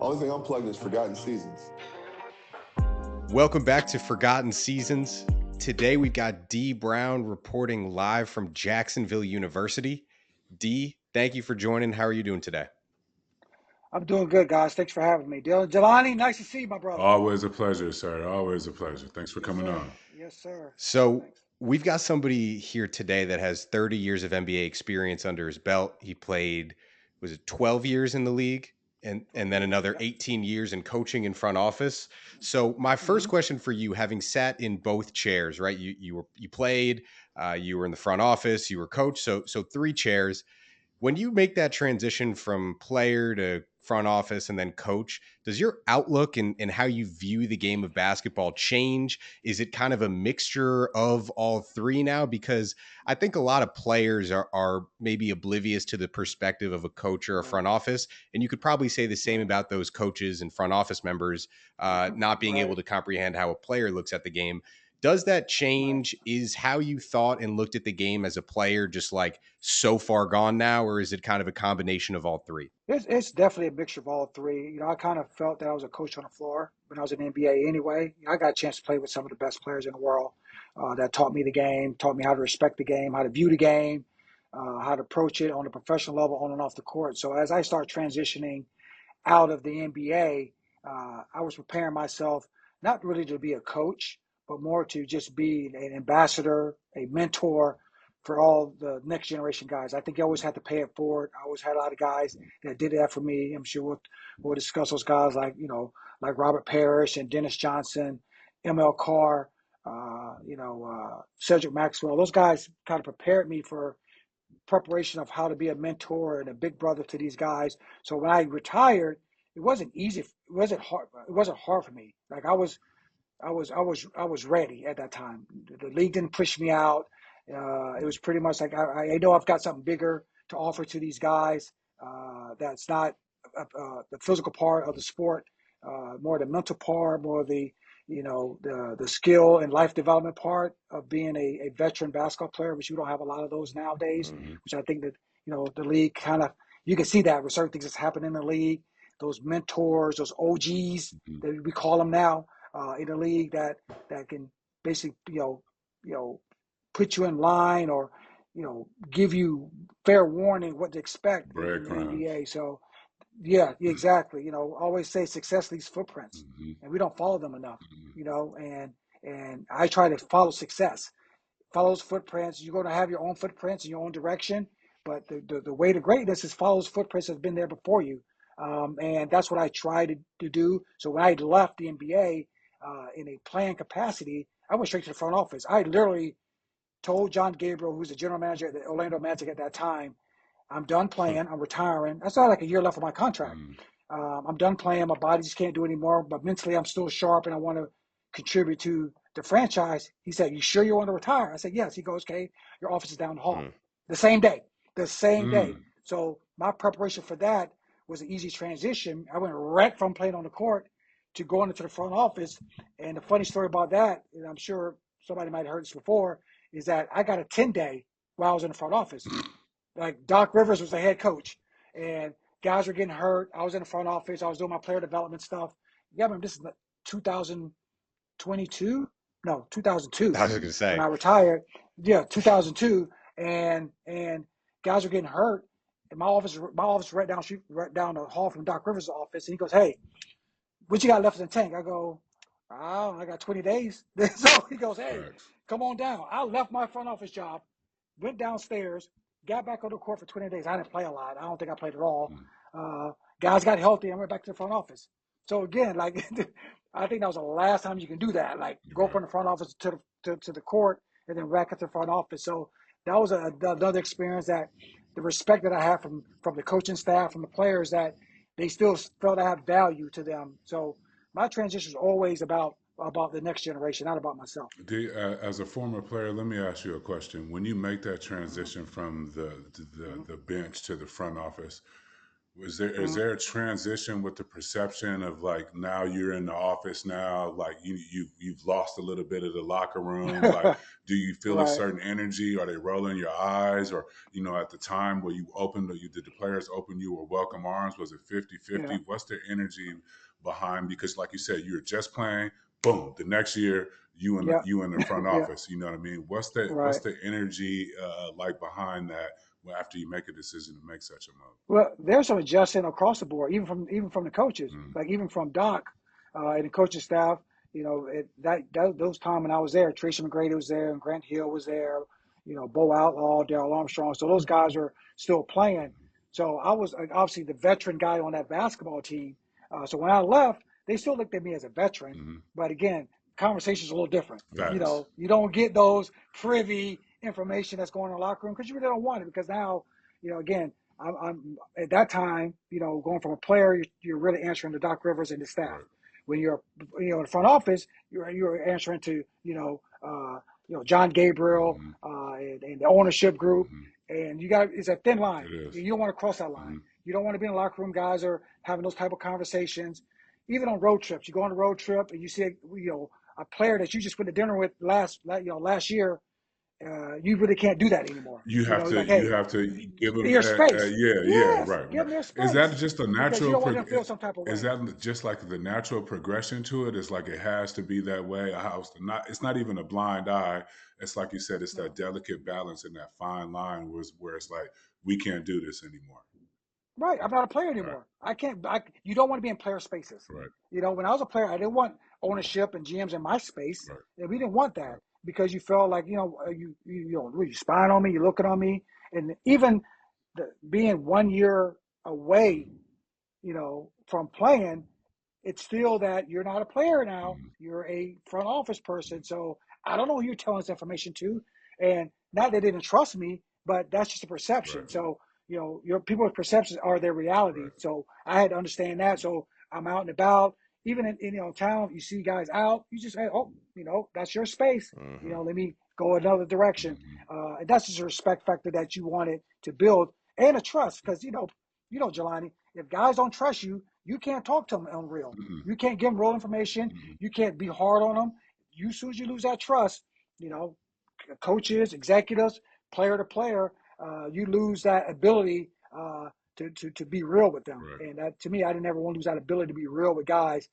Only thing unplugged is Forgotten Seasons. Welcome back to Forgotten Seasons. Today we've got Dee Brown reporting live from Jacksonville University. Dee, thank you for joining. How are you doing today? I'm doing good, guys. Thanks for having me. Dylan, Jelani, nice to see you, my brother. Always a pleasure, sir. Always a pleasure. Thanks for Yes, coming sir. on. Yes, sir. So Thanks. we've got somebody here today that has 30 years of NBA experience under his belt. He played, was it 12 years in the league? And then another 18 years in coaching in front office. So my first question for you, having sat in both chairs, right? You played, you were in the front office, you were coach. So three chairs. When you make that transition from player to front office and then coach, does your outlook and how you view the game of basketball change? Is it kind of a mixture of all three now? Because I think a lot of players are maybe oblivious to the perspective of a coach or a front office. And you could probably say the same about those coaches and front office members not being able to comprehend how a player looks at the game. Does that change? Is how you thought and looked at the game as a player just like so far gone now, or is it kind of a combination of all three? It's definitely a mixture of all three. I kind of felt that I was a coach on the floor when I was in the NBA anyway. I got a chance to play with some of the best players in the world that taught me the game, taught me how to respect the game, how to view the game, how to approach it on a professional level on and off the court. So as I start transitioning out of the NBA, I was preparing myself not really to be a coach, but more to just be an ambassador, a mentor for all the next generation guys. I think you always had to pay it forward. I always had a lot of guys that did that for me. I'm sure we'll discuss those guys like Robert Parish and Dennis Johnson, ML Carr, Cedric Maxwell. Those guys kind of prepared me for preparation of how to be a mentor and a big brother to these guys. So when I retired, it wasn't easy. It wasn't hard. It wasn't hard for me. Like I was ready at that time. The league didn't push me out. It was pretty much like I know I've got something bigger to offer to these guys. That's not the physical part of the sport, more the mental part, more the skill and life development part of being a veteran basketball player, which we don't have a lot of those nowadays. Which I think that the league kind of, you can see that with certain things that's happening in the league. Those mentors, those OGs that we call them now in the league that can basically put you in line or give you fair warning what to expect in the NBA. So yeah, exactly. Always say success leaves footprints, and we don't follow them enough. And I try to follow success, follow those footprints. You're going to have your own footprints in your own direction, but the way to greatness is follow those footprints that's been there before you. And that's what I try to do. So when I left the NBA in a playing capacity, I went straight to the front office. I literally told John Gabriel, who's the general manager at the Orlando Magic at that time, I'm done playing. I'm retiring. I still had like a year left of my contract. I'm done playing. My body just can't do it anymore. But mentally, I'm still sharp, and I want to contribute to the franchise. He said, "You sure you want to retire?" I said, "Yes." He goes, "Okay, your office is down the hall." The same day. The same day. So my preparation for that was an easy transition. I went right from playing on the court to going into the front office. And the funny story about that, and I'm sure somebody might have heard this before, is that I got a 10-day while I was in the front office. Like Doc Rivers was the head coach, and guys were getting hurt. I was in the front office. I was doing my player development stuff. Yeah, I mean, this is 2022? No, 2002. I was going to say. When I retired. Yeah, 2002. And guys were getting hurt. And my office right down the hall from Doc Rivers' office. And he goes, "Hey, what you got left in the tank?" I go, "I got 20 days." So he goes, "Hey, come on down." I left my front office job, went downstairs, got back on the court for 20 days. I didn't play a lot. I don't think I played at all. Guys got healthy and went back to the front office. So again, like I think that was the last time you can do that. Like go from the front office to the court and then back at the front office. So that was another experience that the respect that I have from the coaching staff, from the players, that they still felt I had value to them. So my transition is always about the next generation, not about myself. As a former player, let me ask you a question. When you make that transition from the bench to the front office, Is there a transition with the perception of like now you're in the office now, like you've lost a little bit of the locker room? Like, do you feel a Right. certain energy? Are they rolling your eyes? Or, at the time where you opened, did the players open you with welcome arms? Was it 50-50? Yeah. What's the energy behind? Because like you said, you're just playing, boom, the next year Yeah. you in the front Yeah. office. You know what I mean? What's Right. the energy like behind that after you make a decision to make such a move? Well, there's some adjusting across the board, even from the coaches, Mm, like even from Doc and the coaching staff. Those time when I was there, Tracy McGrady was there, and Grant Hill was there. Bo Outlaw, Darrell Armstrong. So those guys are still playing. So I was obviously the veteran guy on that basketball team. So when I left, they still looked at me as a veteran. mm-hmm. But again, conversation's a little different. Facts. You don't get those privy information that's going on in the locker room because you really don't want it. Because now, again, I'm at that time, going from a player, you're really answering to Doc Rivers and the staff. Right. When you're, in the front office, you're answering to, John Gabriel Mm-hmm. and the ownership group, Mm-hmm. and it's a thin line. It is. You don't want to cross that line. Mm-hmm. You don't want to be in the locker room. Guys are having those type of conversations, even on road trips. You go on a road trip and you see, a player that you just went to dinner with last year. You really can't do that anymore. You have to Like, hey, give them your space. Yes, right. give them their Is that space just a because you natural don't want them to feel some type of is way. that just like the natural progression to it? It's like it has to be that way. A house it's not even a blind eye. It's like you said, it's No. that delicate balance and that fine line where it's like we can't do this anymore. Right. I'm not a player Right. anymore. I can't. You don't want to be in player spaces. Right. When I was a player, I didn't want ownership and GMs in my space. Right. And we didn't want that Right. because you felt like, you spying on me, you're looking on me. And even being 1 year away, from playing, it's still that you're not a player now. Mm-hmm. You're a front office person. So I don't know who you're telling this information to. And not that they didn't trust me, but that's just a perception. Right. So, your people's perceptions are their reality. Right. So I had to understand that. So I'm out and about. Even in town, you see guys out, you just say, oh, that's your space. Mm-hmm. Let me go another direction. Mm-hmm. And that's just a respect factor that you wanted to build and a trust. Because, Jelani, if guys don't trust you, you can't talk to them on real. Mm-hmm. You can't give them real information. Mm-hmm. You can't be hard on them. As soon as you lose that trust, coaches, executives, player to player, you lose that ability to be real with them. Right. And that, to me, I didn't ever want to lose that ability to be real with guys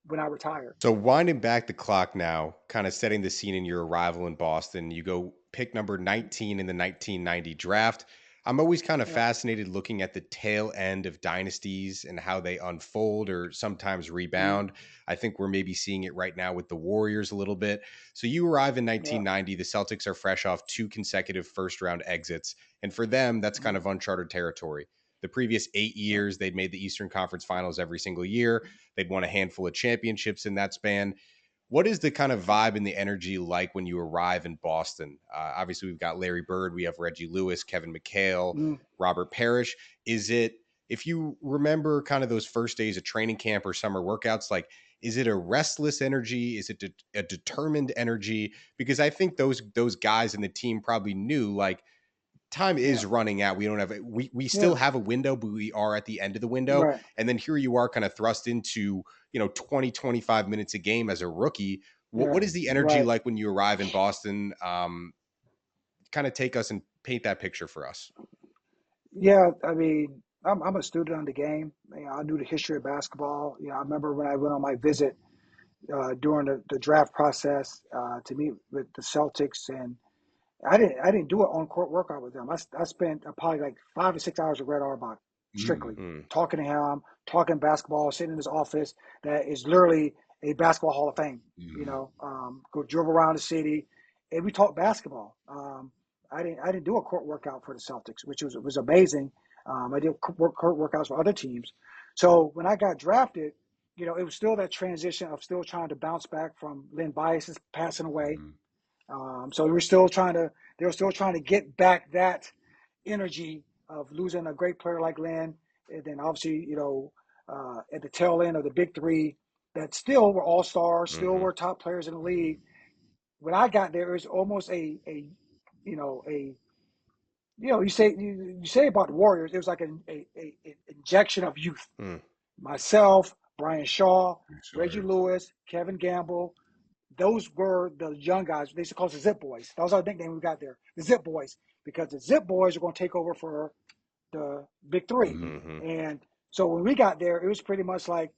when I retired. So winding back the clock now, kind of setting the scene in your arrival in Boston, you go pick number 19 in the 1990 draft. I'm always kind of Yeah. fascinated looking at the tail end of dynasties and how they unfold or sometimes rebound. I think we're maybe seeing it right now with the Warriors a little bit. So you arrive in 1990, the Celtics are fresh off 2 consecutive first round exits. And for them, that's kind of uncharted territory. The previous 8 years, they'd made the Eastern Conference Finals every single year. They'd won a handful of championships in that span. What is the kind of vibe and the energy like when you arrive in Boston? Obviously, we've got Larry Bird, we have Reggie Lewis, Kevin McHale, Robert Parish. Is it, if you remember kind of those first days of training camp or summer workouts, like, is it a restless energy? Is it a determined energy? Because I think those guys in the team probably knew, like, time is running out. We don't have we still have a window, but we are at the end of the window. Right. And then here you are kind of thrust into, 20, 25 minutes a game as a rookie. What is the energy like when you arrive in Boston? Kind of take us and paint that picture for us. Yeah, I mean, I'm a student on the game. I knew the history of basketball. I remember when I went on my visit during the draft process to meet with the Celtics, and I didn't do an on court workout with them. I spent probably like 5 to 6 hours with Red Auerbach strictly Mm-hmm. talking to him, talking basketball, sitting in his office that is literally a basketball hall of fame. Mm-hmm. Go drove around the city, and we talked basketball. I didn't do a court workout for the Celtics, which was amazing. I did court workouts for other teams. So when I got drafted, it was still that transition of still trying to bounce back from Lynn Bias passing away. So they were still trying to get back that energy of losing a great player like Lynn, and then obviously at the tail end of the big three that still were all stars, still were top players in the league. When I got there, it was almost a you say about the Warriors, it was like an injection of youth. Mm. Myself, Brian Shaw, Reggie Sure. Lewis, Kevin Gamble, those were the young guys. They used to call us the Zip Boys. That was our nickname we got there, the Zip Boys, because the Zip Boys are going to take over for the Big 3. Mhm. Mm-hmm. And so when we got there, it was pretty much like,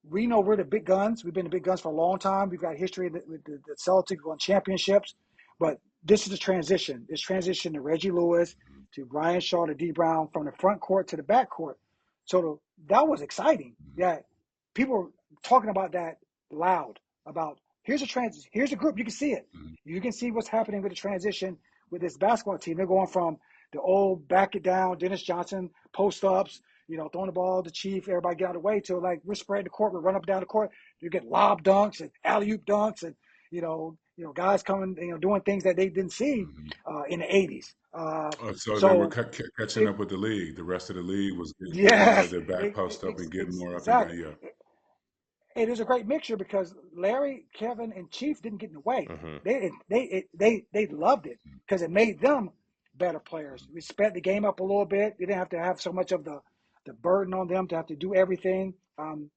we know we're the big guns. We've been the big guns for a long time. We've got history with the Celtics, won championships. But this is the transition. This transition to Reggie Lewis, to Brian Shaw, to Dee Brown, from the front court to the back court. So that was exciting. That people were talking about that loud. About here's a group. You can see it. Mhm. You can see what's happening with the transition with this basketball team. They're going from the old back it down, Dennis Johnson post ups, throwing the ball to Chief, everybody get out of the way, to like we're spreading the court, we run up and down the court, you get lob dunks and alley oop dunks, and guys coming, doing things that they didn't see in the '80s. So they were So catching it, up with the league. The rest of the league was getting out of yes, their back post up and getting more up and down. exactly. Yeah. It is a great mixture because Larry, Kevin, and Chief didn't get in the way. Mm-hmm. They loved it because it made them better players. We sped the game up a little bit. They didn't have to have so much of the burden on them to have to do everything.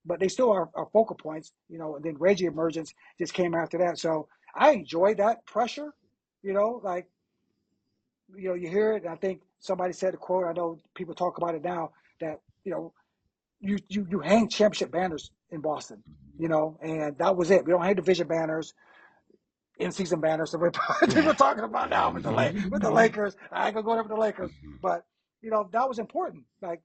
But they still are focal points, And then Reggie emergence just came after that. So I enjoyed that pressure, like you hear it. And I think somebody said a quote. I know people talk about it now that you hang championship banners in Boston, and that was it. We don't hang division banners, in season banners that we're talking about now with the Lakers. I ain't gonna go there with the Lakers, but that was important. Like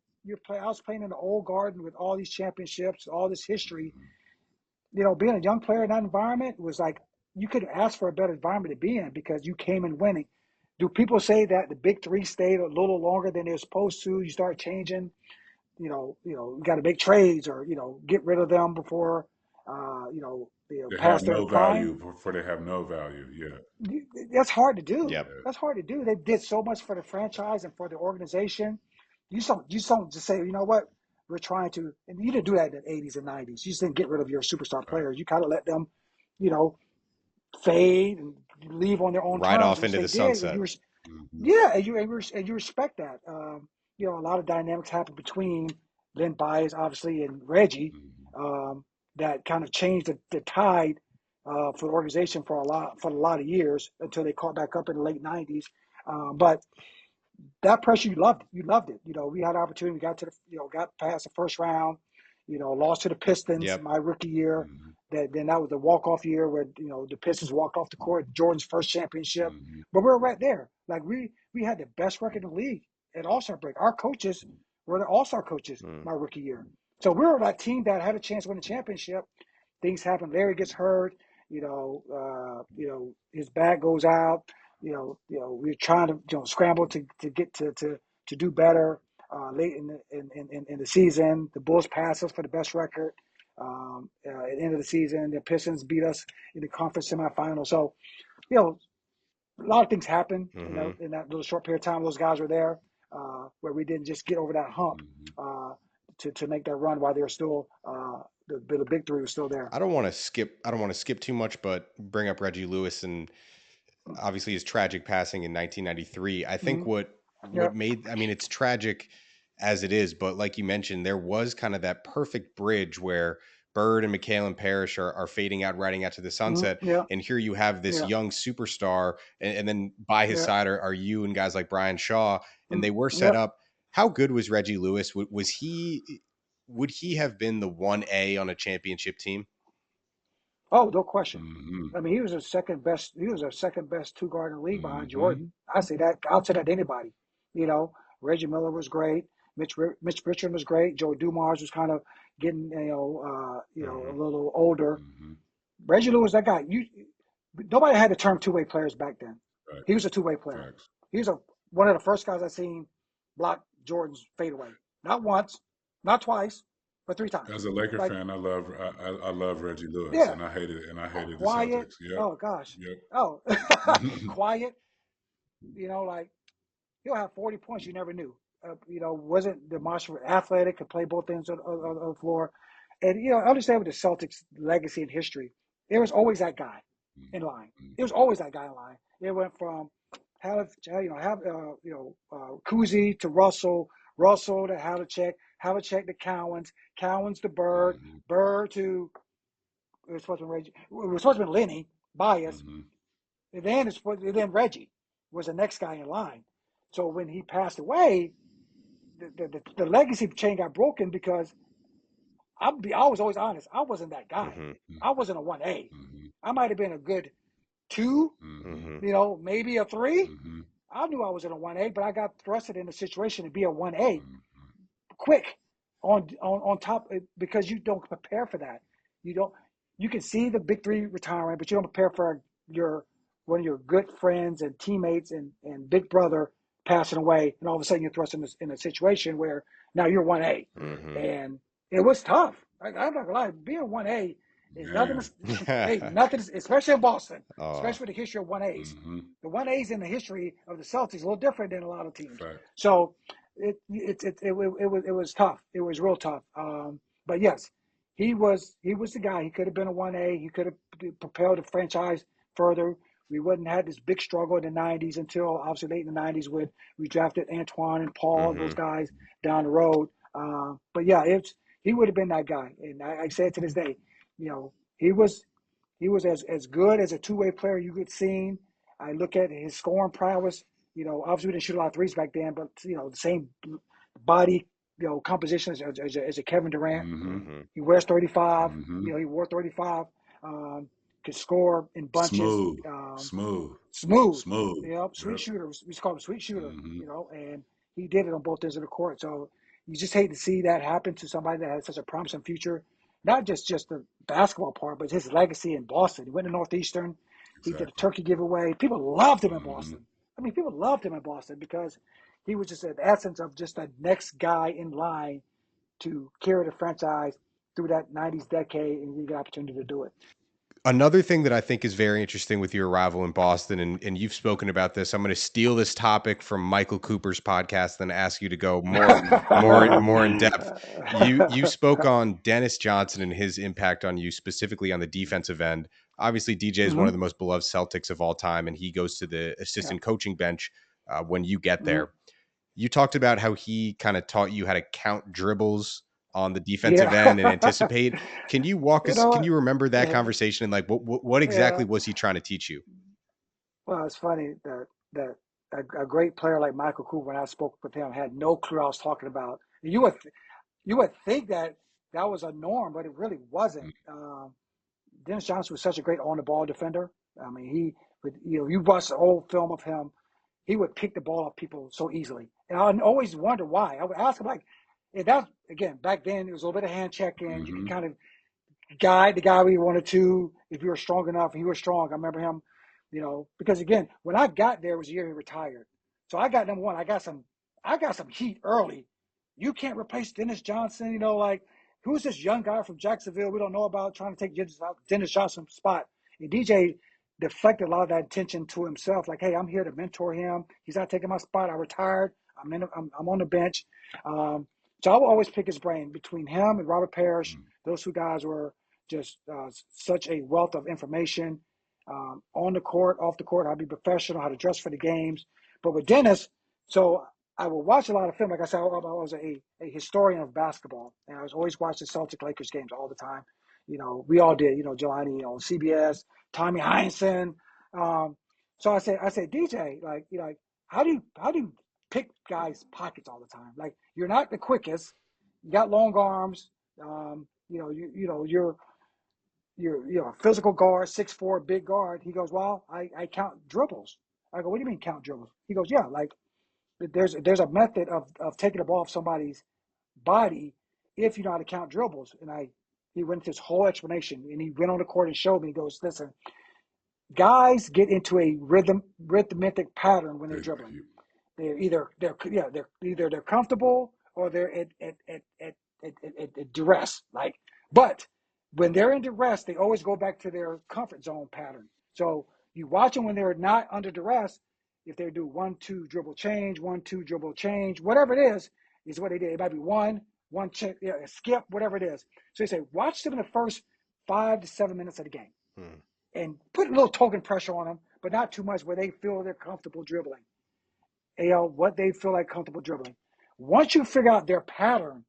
I was playing in the old Garden with all these championships, all this history. Being a young player in that environment was like you couldn't ask for a better environment to be in because you came in winning. Do people say that the big three stayed a little longer than they're supposed to? You start changing. You got to make trades or get rid of them before They have past their no prime. value before they have no value. Yeah. That's hard to do. Yep. That's hard to do. They did so much for the franchise and for the organization. You don't just say, what, we're trying to, and you didn't do that in the '80s and '90s. You just didn't get rid of your superstar Right. players. You kind of let them, you know, fade and leave on their own Right terms, off which into they the did. And sunset. yeah, and you respect that. A lot of dynamics happened between Len Bias, obviously, and Reggie, that kind of changed the tide for the organization for a lot of years until they caught back up in the late '90s. But that pressure, you loved it. You loved it. We had opportunity. We got to got past the first round. Lost to the Pistons Yep. my rookie year. That was the walk-off year where the Pistons walked off the court. Jordan's first championship, but we were right there. Like we had the best record in the league at All-Star break. Our coaches were the All-Star coaches my rookie year. So we were that team that had a chance to win the championship. Things happen. Larry gets hurt. His back goes out. We're trying to scramble to get to do better late in the season. The Bulls pass us for the best record at the end of the season. The Pistons beat us in the conference semifinal. So, a lot of things happen in that little short period of time. Those guys were there where we didn't just get over that hump to make that run while they were still the big three was still there. I don't want to skip too much, but bring up Reggie Lewis and obviously his tragic passing in 1993. I think what made, I mean, it's tragic as it is, but like you mentioned, there was kind of that perfect bridge where Bird and McHale and Parrish are fading out, riding out to the sunset. And here you have this young superstar, and then by his side are you and guys like Brian Shaw, and they were set up. How good was Reggie Lewis? Would he have been the 1A on a championship team? Oh, no question. I mean, he was a second best. He was a second best two guard in the league behind Jordan. I'll say that to anybody. Reggie Miller was great. Mitch Richmond was great. Joe Dumars was kind of getting a little older. Reggie Lewis, that guy. Nobody had the term two-way players back then. Right. He was a two-way player. Facts. He was one of the first guys I seen block Jordan's fadeaway. Not once, not twice, but 3 times. As a Laker fan, I love Reggie Lewis, Yeah. and I hated the Quiet. Celtics. Yep. Oh gosh. Yep. Oh, quiet. Like he'll have 40 points. You never knew. Wasn't demonstrably athletic, could play both ends of the floor, and I understand with the Celtics' legacy and history, there was always that guy in line. There was always that guy in line. It went from Kuzi to Russell, Russell to Havlicek to Cowens to Bird, Mm-hmm. Bird to it was supposed to be Reggie, it was supposed to be Lenny, Bias, Mm-hmm. and then Reggie was the next guy in line. So when he passed away, the legacy chain got broken because I was always honest. I wasn't that guy. Mm-hmm. I wasn't a 1A. Mm-hmm. I might have been a good 2, Mm-hmm. maybe a 3. Mm-hmm. I knew I was in a 1A, but I got thrusted in a situation to be a 1A Mm-hmm. quick on top because you don't prepare for that. You can see the big 3 retiring, but you don't prepare for one of your good friends and teammates and big brother passing away, and all of a sudden you're thrust in a situation where now you're 1A. Mm-hmm. And it was tough. I'm not gonna lie, being 1A is nothing. Hey, nothing, especially in Boston, especially with the history of 1As. Mm-hmm. The 1As in the history of the Celtics is a little different than a lot of teams. Fact. So it was tough. It was real tough. But yes, he was the guy. He could have been a 1A. He could have propelled the franchise further. We wouldn't have had this big struggle in the 90s until obviously late in the 90s when we drafted Antoine and Paul and those guys down the road. But yeah, he would have been that guy. And I say it to this day, he was as good as a two-way player you could see. I look at his scoring prowess. Obviously we didn't shoot a lot of threes back then, but the same body, composition as a Kevin Durant. Mm-hmm. He wears 35. Mm-hmm. He wore 35. Could score in bunches. Smooth. Smooth. Sweet Yep. shooter. We used to call him sweet shooter. Mm-hmm. And he did it on both ends of the court. So you just hate to see that happen to somebody that had such a promising future. Not just the basketball part, but his legacy in Boston. He went to Northeastern. He did a turkey giveaway. People loved him in Boston. I mean, people loved him in Boston because he was just an essence of just the next guy in line to carry the franchise through that 90s decade, and you get an opportunity to do it. Another thing that I think is very interesting with your arrival in Boston, and you've spoken about this, I'm going to steal this topic from Michael Cooper's podcast and ask you to go more in depth. You spoke on Dennis Johnson and his impact on you, specifically on the defensive end. Obviously, DJ is one of the most beloved Celtics of all time, and he goes to the assistant coaching bench when you get there. You talked about how he kind of taught you how to count dribbles on the defensive end and anticipate. Can you walk us? Can you remember that conversation and like what exactly was he trying to teach you? Well, it's funny that a great player like Michael Cooper, when I spoke with him, had no clue I was talking about. You would think that was a norm, but it really wasn't. Dennis Johnson was such a great on the ball defender. I mean, he would, you watch the old film of him, he would pick the ball off people so easily. And I always wonder why. I would ask him, like, that again, back then, it was a little bit of hand checking. You could kind of guide the guy we wanted to if you were strong enough. He was strong. I remember him, because again, when I got there, it was the year he retired. So I got number one. I got some heat early. You can't replace Dennis Johnson. Like, who's this young guy from Jacksonville we don't know about trying to take Dennis Johnson's spot? And DJ deflected a lot of that attention to himself. Like, hey, I'm here to mentor him. He's not taking my spot. I retired. I'm on the bench. So I will always pick his brain. Between him and Robert Parish, those two guys were just such a wealth of information on the court, off the court, how to be professional, how to dress for the games. But with Dennis, so I would watch a lot of film. Like I said, I was a historian of basketball, and I was always watching Celtic Lakers games all the time. We all did. Jelani on CBS, Tommy Heinsohn. So I said, DJ, like, how do you pick guys' pockets all the time? Like, you're not the quickest. You got long arms. You're a physical guard, 6'4", big guard. He goes, well, I count dribbles. I go, what do you mean count dribbles? He goes, yeah, like there's a method of taking the ball off somebody's body if you know how to count dribbles. And he went into this whole explanation, and he went on the court and showed me. He goes, listen, guys get into a rhythmic pattern when they're dribbling. They're either comfortable or they're at duress. Like, but when they're in duress, they always go back to their comfort zone pattern. So you watch them when they're not under duress. If they do 1-2 dribble change, 1-2 dribble change, whatever it is what they did. It might be one skip, whatever it is. So they say, watch them in the first 5 to 7 minutes of the game, and put a little token pressure on them. but not too much where they feel they're comfortable dribbling. What they feel like comfortable dribbling. Once you figure out their pattern,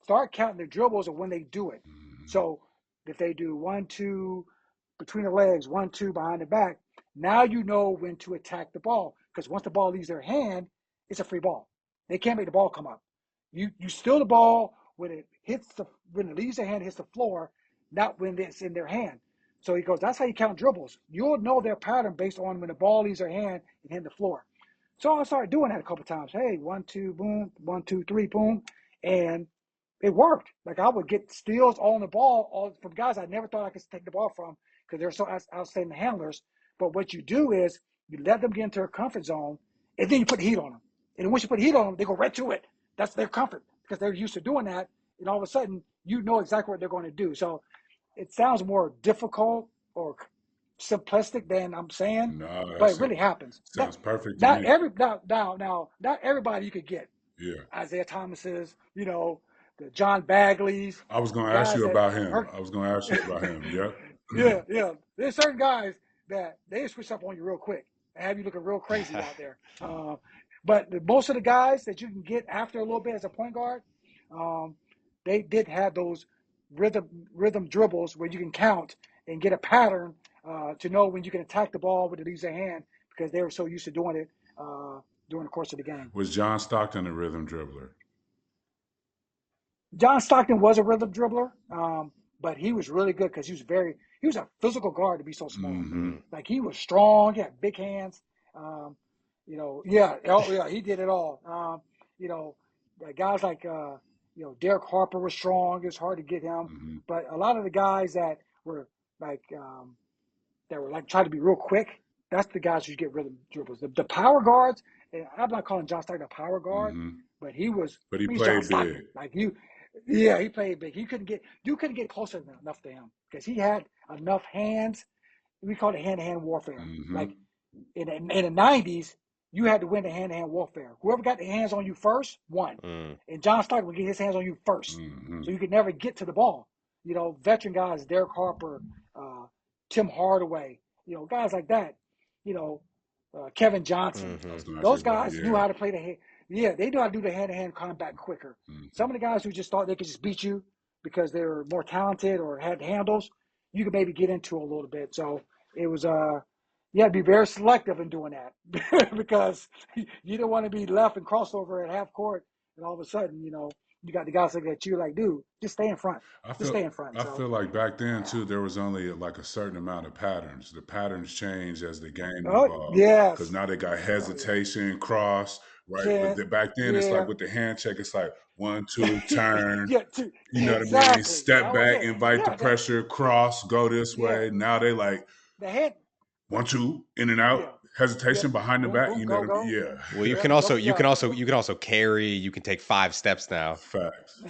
start counting their dribbles and when they do it. So if they do 1, 2 between the legs, 1, 2 behind the back, now you know when to attack the ball. Because once the ball leaves their hand, it's a free ball. They can't make the ball come up. You steal the ball when it leaves their hand, hits the floor, not when it's in their hand. So he goes, that's how you count dribbles. You'll know their pattern based on when the ball leaves their hand and hit the floor. So I started doing that a couple of times. Hey, 1, 2, boom, 1, 2, 3, boom. And it worked. Like I would get steals on the ball all from guys I never thought I could take the ball from because they're so outstanding handlers. But what you do is you let them get into their comfort zone and then you put heat on them. And once you put heat on them, they go right to it. That's their comfort because they're used to doing that. And all of a sudden, you know exactly what they're going to do. So it sounds more difficult or simplistic than I'm saying, but it really happens. Sounds perfect to me. Not everybody you could get. Yeah. Isaiah Thomas's, the John Bagley's. I was going to ask you about him. Yeah. Yeah. There's certain guys that they switch up on you real quick and have you looking real crazy out there. But most of the guys that you can get after a little bit as a point guard, they did have those rhythm dribbles where you can count and get a pattern to know when you can attack the ball when it leaves their hand because they were so used to doing it during the course of the game. Was John Stockton a rhythm dribbler? John Stockton was a rhythm dribbler, but he was really good because he was a physical guard to be so small. Mm-hmm. Like he was strong, he had big hands. He did it all. Guys like Derek Harper was strong. It was hard to get him, Mm-hmm. but a lot of the guys that were trying to be real quick, that's the guys who get rhythm dribbles. The power guards, and I'm not calling John Stockton a power guard, Mm-hmm. but he was. But he played played big. He played big. You couldn't get close enough to him because he had enough hands. We call it hand-to-hand warfare. Mm-hmm. Like in the 90's, you had to win the hand-to-hand warfare. Whoever got their hands on you first won. And John Stockton would get his hands on you first, so you could never get to the ball. Veteran guys, Derek Harper, Tim Hardaway, guys like that. Kevin Johnson. Those guys knew how to play the hand. Yeah, they knew how to do the hand-to-hand combat quicker. Some of the guys who just thought they could just beat you because they were more talented or had handles, you could maybe get into a little bit. So it was you had to be very selective in doing that because you don't want to be left and crossover at half court and all of a sudden, you got the guys looking at you like, dude, just stay in front. I feel like back then too, there was only like a certain amount of patterns. The patterns changed as the game evolved. Yes. Because now they got hesitation, cross, right? But back then it's like with the hand check, it's like 1, 2, turn. You know what I mean? Step back, invite the pressure, cross, go this way. Now they like the head 1, 2, in and out. Hesitation behind the back, go. Yeah. Well, you can also carry. You can take 5 steps now. Facts.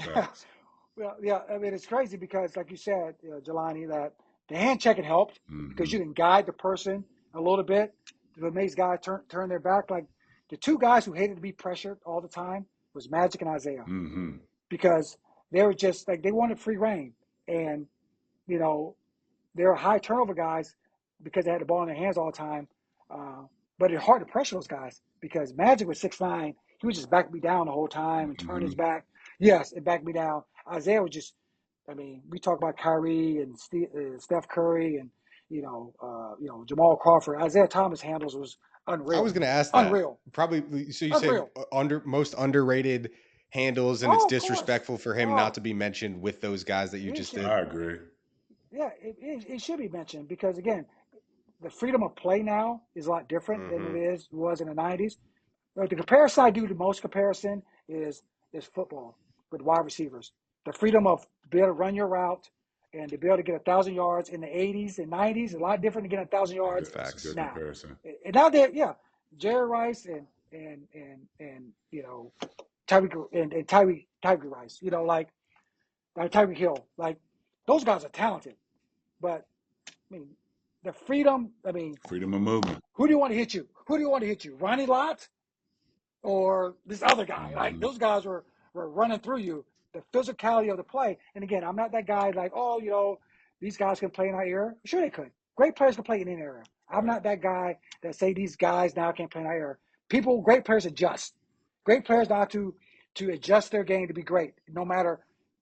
Well, yeah. I mean, it's crazy because, like you said, Jelani, that the hand checking helped because you can guide the person a little bit. It makes guys turn their back. Like the 2 guys who hated to be pressured all the time was Magic and Isaiah because they were just like they wanted free reign, and they were high turnover guys because they had the ball in their hands all the time. But it's hard to pressure those guys because Magic was 6'9". He would just back me down the whole time and turn his back. Yes, and back me down. Isaiah was just, we talk about Kyrie and Steph Curry and, Jamal Crawford. Isaiah Thomas handles was unreal. I was going to ask that. Unreal. Probably, so you say most underrated handles, and it's disrespectful for him not to be mentioned with those guys that you just did. I agree. Yeah, it should be mentioned because, again, the freedom of play now is a lot different than it was in the 90's. But the comparison I do the most comparison is football with wide receivers. The freedom of to be able to run your route and to be able to get 1,000 yards in the 80's and 90's is a lot different to get 1,000 yards now. Comparison. And now Jerry Rice and Tyreek Rice, like Tyreek Hill, like those guys are talented, but the freedom of movement. Who do you want to hit you? Ronnie Lott or this other guy? Like those guys were running through you. The physicality of the play. And again, I'm not that guy like, these guys can play in our era. Sure they could. Great players can play in any era. I'm not that guy that say these guys now can't play in that era. Great players adjust. Great players know how to adjust their game to be great, no matter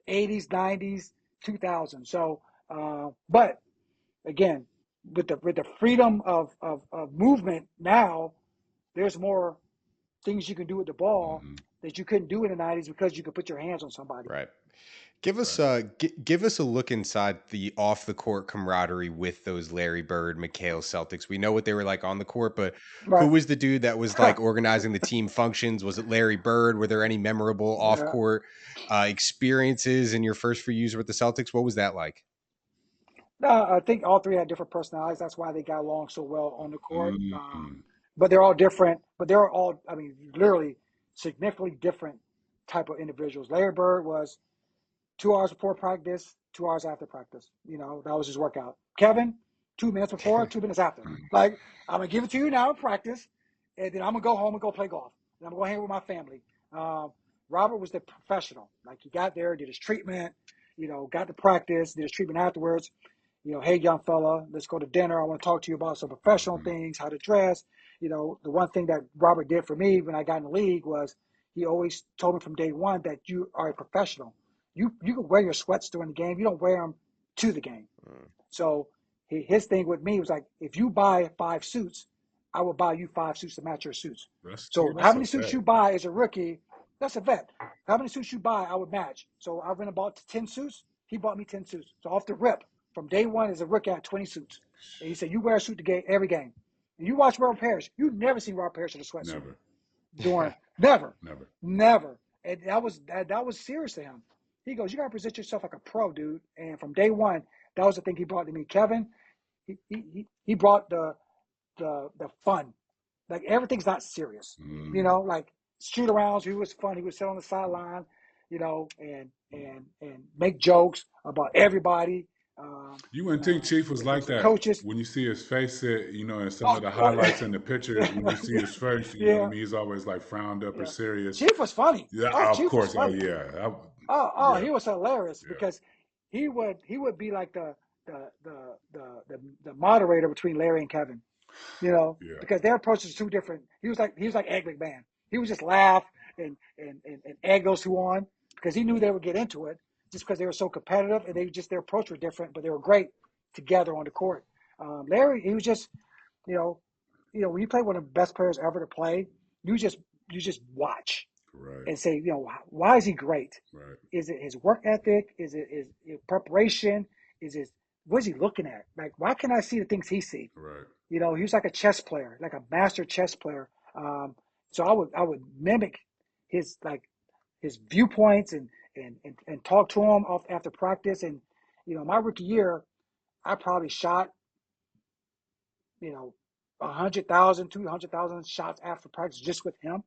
80s, 90s, 2000s. So, but again, with the freedom of movement now, there's more things you can do with the ball that you couldn't do in the 90s because you could put your hands on somebody. Right. Give us give us a look inside the off the court camaraderie with those Larry Bird, McHale Celtics. We know what they were like on the court, but who was the dude that was like organizing the team functions? Was it Larry Bird? Were there any memorable off court experiences in your first few years with the Celtics? What was that like? I think all three had different personalities. That's why they got along so well on the court. But they're all different. But they're all, I mean, literally significantly different type of individuals. Larry Bird was 2 hours before practice, 2 hours after practice. You know, that was his workout. Kevin, 2 minutes before, 2 minutes after. Like, I'm going to give it to you now in practice, and then I'm going to go home and go play golf. And I'm going to hang with my family. Robert was the professional. Like, he got there, did his treatment, you know, got to practice, did his treatment afterwards. You know, hey, young fella, let's go to dinner. I want to talk to you about some professional things, how to dress. You know, the one thing that Robert did for me when I got in the league was he always told me from day one that you are a professional. You can wear your sweats during the game. You don't wear them to the game. So his thing with me was like, if you buy 5 suits, I will buy you 5 suits to match your suits. So how many suits you buy as a rookie, that's a vet. How many suits you buy, I would match. So I went and bought 10 suits. He bought me 10 suits. So off the rip, from day one as a rookie, I had 20 suits. And he said, you wear a suit to game every game. And you watch Robert Parish. You've never seen Robert Parish in a sweatsuit. Never. And that was serious to him. He goes, you got to present yourself like a pro, dude. And from day one, that was the thing he brought to me. Kevin, he brought the fun. Like, everything's not serious. You know, like shoot arounds, he was fun. He would sit on the sideline, you know, and make jokes about everybody. You wouldn't think Chief was like that. Coaches, when you see his face, you know, in some of the highlights in the pictures, when you see his face, you know what I mean? He's always like frowned up or serious. Chief was funny. Yeah, of course. Funny. He was hilarious because he would be like the moderator between Larry and Kevin. You know, because their approach is too different. He was like Egg McMahon. He would just laugh and egg those two on because he knew they would get into it just because they were so competitive and their approach was different, but they were great together on the court. Larry, he was just, you know, when you play one of the best players ever to play, you just watch and say, you know, why is he great? Is it his work ethic? Is it his preparation? What is he looking at? Like, why can't I see the things he sees? You know, he was like a chess player, like a master chess player. So I would mimic his viewpoints and talk to him after practice. And, you know, my rookie year, I probably shot, you know, 100,000, 200,000 shots after practice just with him,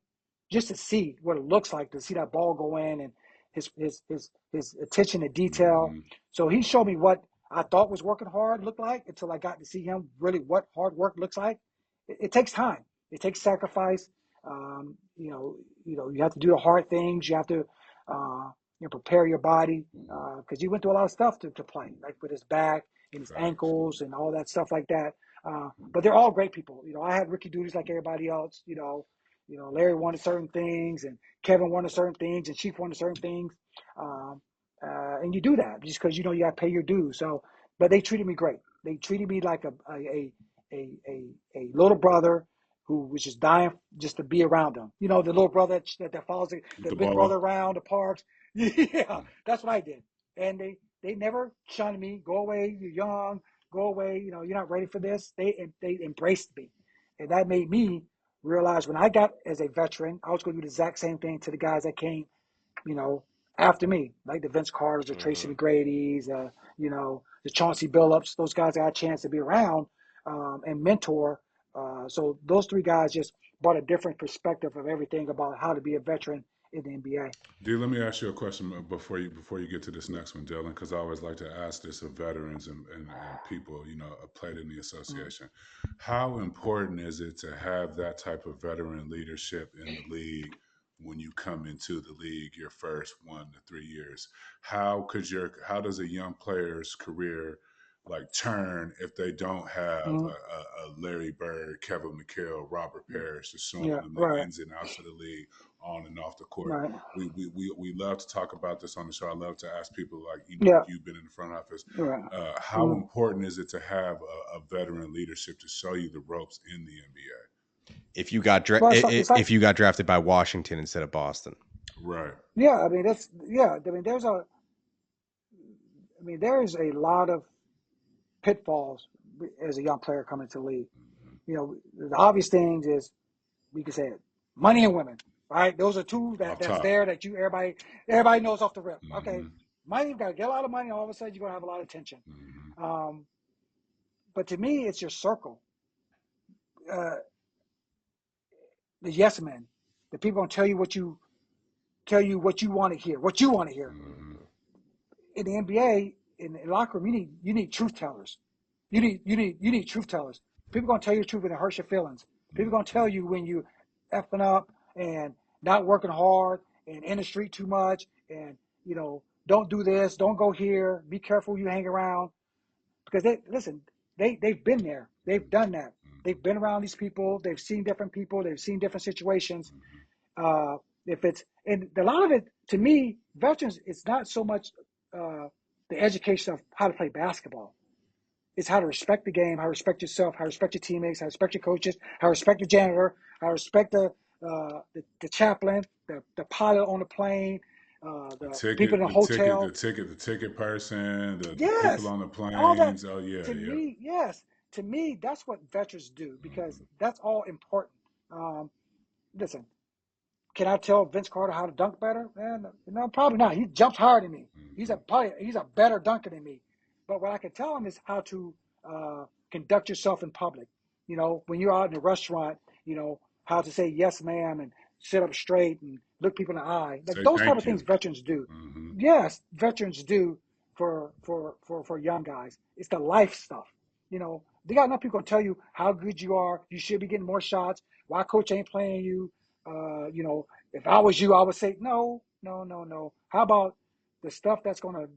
just to see what it looks like to see that ball go in and his attention to detail. So he showed me what I thought was working hard looked like until I got to see him really what hard work looks like. It takes time. It takes sacrifice. You have to do the hard things. You have to prepare your body because he went through a lot of stuff to play, like with his back and his ankles and all that stuff like that. But they're all great people. You know, I had rookie duties like everybody else. You know, Larry wanted certain things and Kevin wanted certain things and Chief wanted certain things. And you do that just because, you know, you got to pay your dues. So, but they treated me great. They treated me like a little brother who was just dying just to be around them. You know, the little brother that follows the big brother around the parks. Yeah, that's what I did. And they never shunned me. Go away, you're young. Go away. You know, you're not ready for this. They embraced me, and that made me realize when I got as a veteran, I was going to do the exact same thing to the guys that came, you know, after me, like the Vince Carters, the Tracy McGrady's, you know, the Chauncey Billups. Those guys got a chance to be around and mentor. So those 3 guys just brought a different perspective of everything about how to be a veteran in the NBA. Dee, let me ask you a question before you get to this next one, Dylan, because I always like to ask this of veterans and people, you know, played in the association. How important is it to have that type of veteran leadership in the league when you come into the league your first 1 to 3 years? How does a young player's career like turn if they don't have a Larry Bird, Kevin McHale, Robert Parish to show them the ins and outs of the league on and off the court. Right. We love to talk about this on the show. I love to ask people, like, you've been in the front office. Right. How important is it to have a veteran leadership to show you the ropes in the NBA? If you got if you got drafted by Washington instead of Boston. Right. Yeah, I mean there is a lot of pitfalls as a young player coming to the league. The obvious things is, we can say it, money and women, right? Those are two that's there that everybody knows off the rip. Okay, money, you've got to get a lot of money, all of a sudden you're going to have a lot of attention. But to me, it's your circle. The yes men, the people going to tell you what you want to hear, In the NBA, in the locker room, you need truth tellers. You need truth tellers. People gonna tell you the truth and it hurts your feelings. People gonna tell you when you effing up and not working hard and in the street too much and don't do this, don't go here, be careful who you hang around. Because they've been there, they've done that, they've been around these people, they've seen different people, they've seen different situations. And a lot of it, to me, veterans, it's not so much the education of how to play basketball. It's how to respect the game, how to respect yourself, how to respect your teammates, how to respect your coaches, how to respect the janitor, how to respect the chaplain, the pilot on the plane, the people in the hotel, the ticket person, the people on the planes. All that. Oh yeah. To me, that's what veterans do, because that's all important. Listen, can I tell Vince Carter how to dunk better? No, probably not. He jumps higher than me. He's a better dunker than me. But what I can tell him is how to conduct yourself in public. When you're out in a restaurant, how to say yes, ma'am, and sit up straight and look people in the eye. Like those type of things veterans do. Yes, veterans do for young guys. It's the life stuff. They got enough people to tell you how good you are. You should be getting more shots. Why coach ain't playing you? If I was you, I would say no. How about the stuff that's going to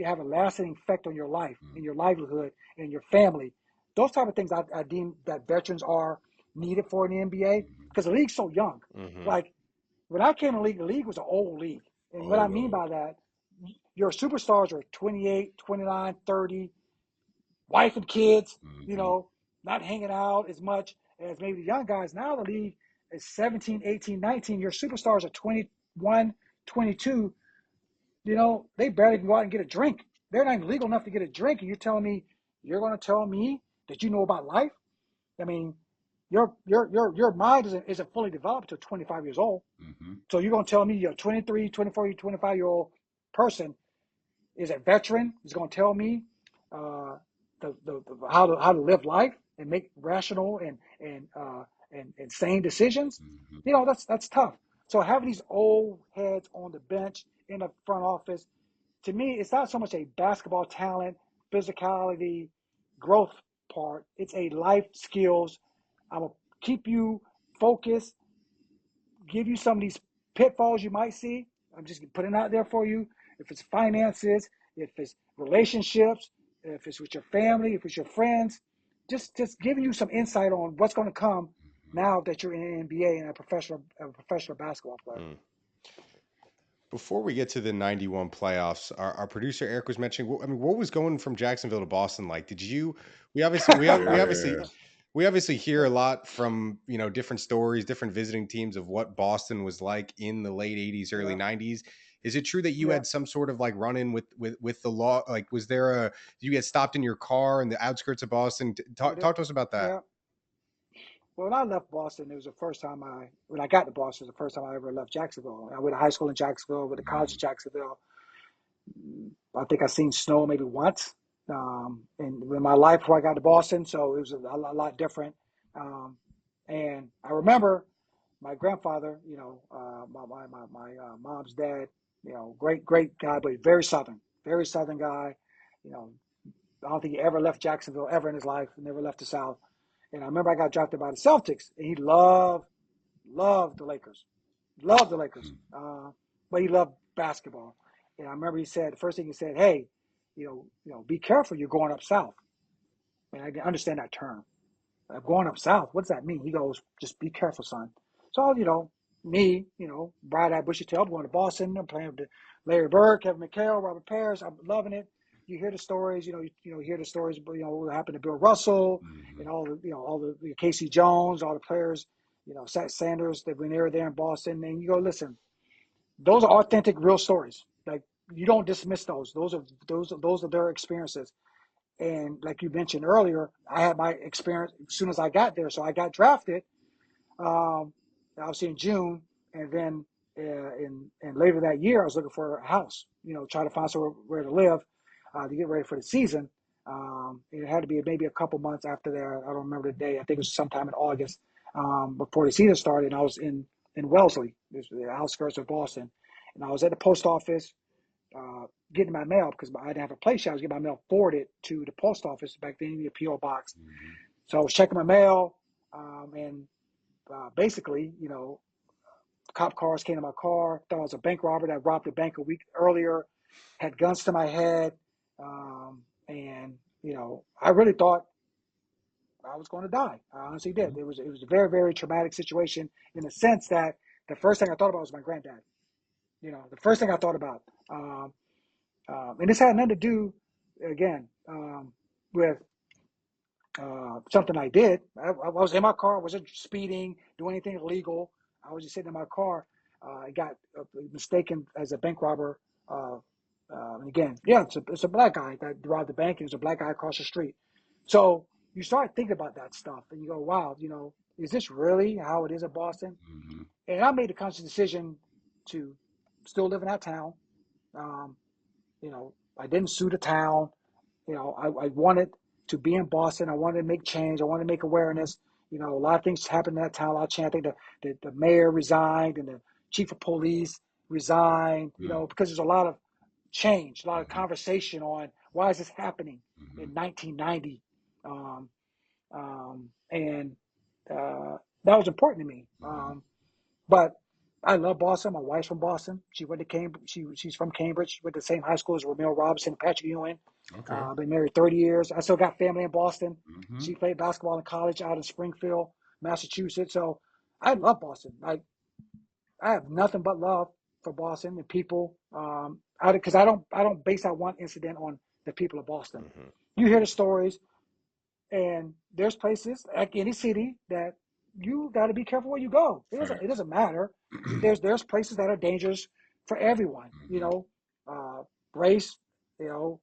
have a lasting effect on your life and your livelihood and your family? Those type of things I deem that veterans are needed for in the NBA, because the league's so young. Like when I came in the league was an old league. And what I mean by that, your superstars are 28, 29, 30, wife and kids, not hanging out as much as maybe the young guys. Now the league is 17, 18, 19. Your superstars are 21, 22. They barely can go out and get a drink. They're not even legal enough to get a drink. And you're telling me, you're going to tell me that you know about life? I mean, your mind isn't fully developed until 25 years old. So you're going to tell me you're a 23, 24, 25-year-old person is a veteran, is going to tell me how to live life and make rational and sane decisions? That's tough. So having these old heads on the bench in the front office, to me, it's not so much a basketball talent, physicality, growth part. It's a life skills. I'm going to keep you focused, give you some of these pitfalls you might see. I'm just putting it out there for you. If it's finances, if it's relationships, if it's with your family, if it's your friends, just giving you some insight on what's going to come now that you're in the NBA and a professional basketball player. Before we get to the 91 playoffs, our producer Eric was mentioning, what was going from Jacksonville to Boston like? We obviously hear a lot from, different stories, different visiting teams of what Boston was like in the late 80s, early 90s. Is it true that you had some sort of like run-in with the law? Like, did you get stopped in your car in the outskirts of Boston? Talk to us about that. Yeah. Well, when I left Boston, it was the first time when I got to Boston, it was the first time I ever left Jacksonville. I went to high school in Jacksonville, went to college in Jacksonville. I think I've seen snow maybe once in my life before I got to Boston, so it was a lot different. And I remember my grandfather, my mom's dad, great guy, but very southern guy. I don't think he ever left Jacksonville ever in his life, never left the South. And I remember I got drafted by the Celtics, and he loved the Lakers, but he loved basketball. And I remember the first thing he said, hey, be careful, you're going up south. And I didn't understand that term. Going up south, what does that mean? He goes, just be careful, son. So, me, bright-eyed, bushy-tailed, going to Boston. I'm playing with Larry Bird, Kevin McHale, Robert Parish. I'm loving it. You hear the stories, you hear the stories, what happened to Bill Russell and all the Casey Jones, all the players, Sanders, that when they were there in Boston. And you go, listen, those are authentic, real stories. Like, you don't dismiss those. Those are their experiences. And like you mentioned earlier, I had my experience as soon as I got there. So I got drafted, obviously in June, and then in later that year, I was looking for a house. Trying to find somewhere to live to get ready for the season. It had to be maybe a couple months after that. I don't remember the day. I think it was sometime in August before the season started. And I was in Wellesley, the outskirts of Boston, and I was at the post office. Getting my mail because I didn't have a place. I was getting my mail forwarded to the post office back then, the PO box. So I was checking my mail, and basically, cop cars came to my car. Thought I was a bank robber that robbed a bank a week earlier, had guns to my head, and I really thought I was going to die. I honestly did. It was a very, very traumatic situation in the sense that the first thing I thought about was my granddad. The first thing I thought about. And this had nothing to do, again, with something I did. I was in my car. I wasn't speeding, doing anything illegal. I was just sitting in my car. I got mistaken as a bank robber. And again, yeah, it's a black guy that robbed the bank. And there's a black guy across the street. So you start thinking about that stuff, and you go, wow, is this really how it is in Boston? And I made a conscious decision to still live in that town. I didn't sue the town. I wanted to be in Boston. I wanted to make change. I wanted to make awareness. A lot of things happened in that town. A lot of change. I think the mayor resigned and the chief of police resigned, because there's a lot of change, a lot of conversation on why is this happening in 1990. And that was important to me. But I love Boston. My wife's from Boston. She went to Cambridge. She's from Cambridge. She went to the same high school as Romeo Robinson and Patrick Ewing. Okay. Been married 30 years. I still got family in Boston. She played basketball in college out in Springfield, Massachusetts. So I love Boston. I have nothing but love for Boston and people. Because I don't base that one incident on the people of Boston. You hear the stories, and there's places like any city that you got to be careful where you go. It doesn't matter. There's places that are dangerous for everyone. Race, ethnicity,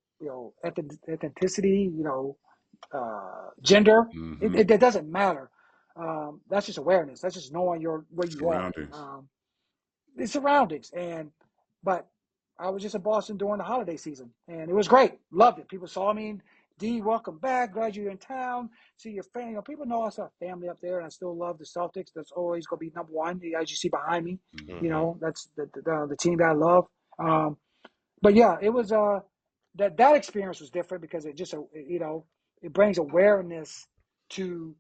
gender. It doesn't matter. That's just awareness. That's just knowing where you Surroundings. are. The surroundings. But I was just in Boston during the holiday season, and it was great. Loved it. People saw me. Dee, welcome back. Glad you're in town. See your family. People know I have family up there, and I still love the Celtics. That's always going to be number one. As you see behind me, that's the team that I love. But yeah, it was that experience was different because it just it brings awareness to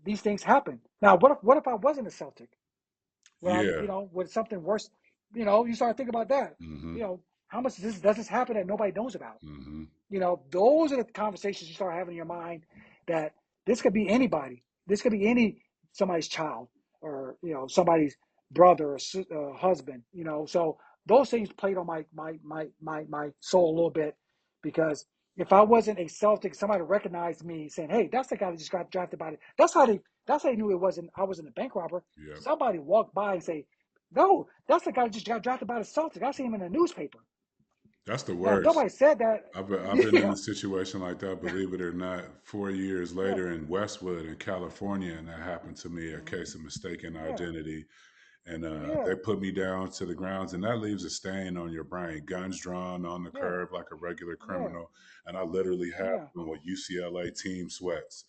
these things happen. Now, what if I wasn't a Celtic? With something worse, you start thinking about that. How much does this happen that nobody knows about? Those are the conversations you start having in your mind, that this could be anybody. This could be somebody's child, or somebody's brother or husband. So those things played on my soul a little bit, because if I wasn't a Celtic, somebody recognized me saying, "Hey, that's the guy that just got drafted by it." That's how they knew I wasn't a bank robber. Yeah. Somebody walked by and say, "No, that's the guy that just got drafted by the Celtics. I see him in the newspaper." That's the Now, worst. nobody said that. I've been in a situation like that, believe it or not, 4 years later in Westwood in California, and that happened to me, a case of mistaken identity. And they put me down to the grounds, and that leaves a stain on your brain. Guns drawn on the curb like a regular criminal. And I literally had them with UCLA team sweats.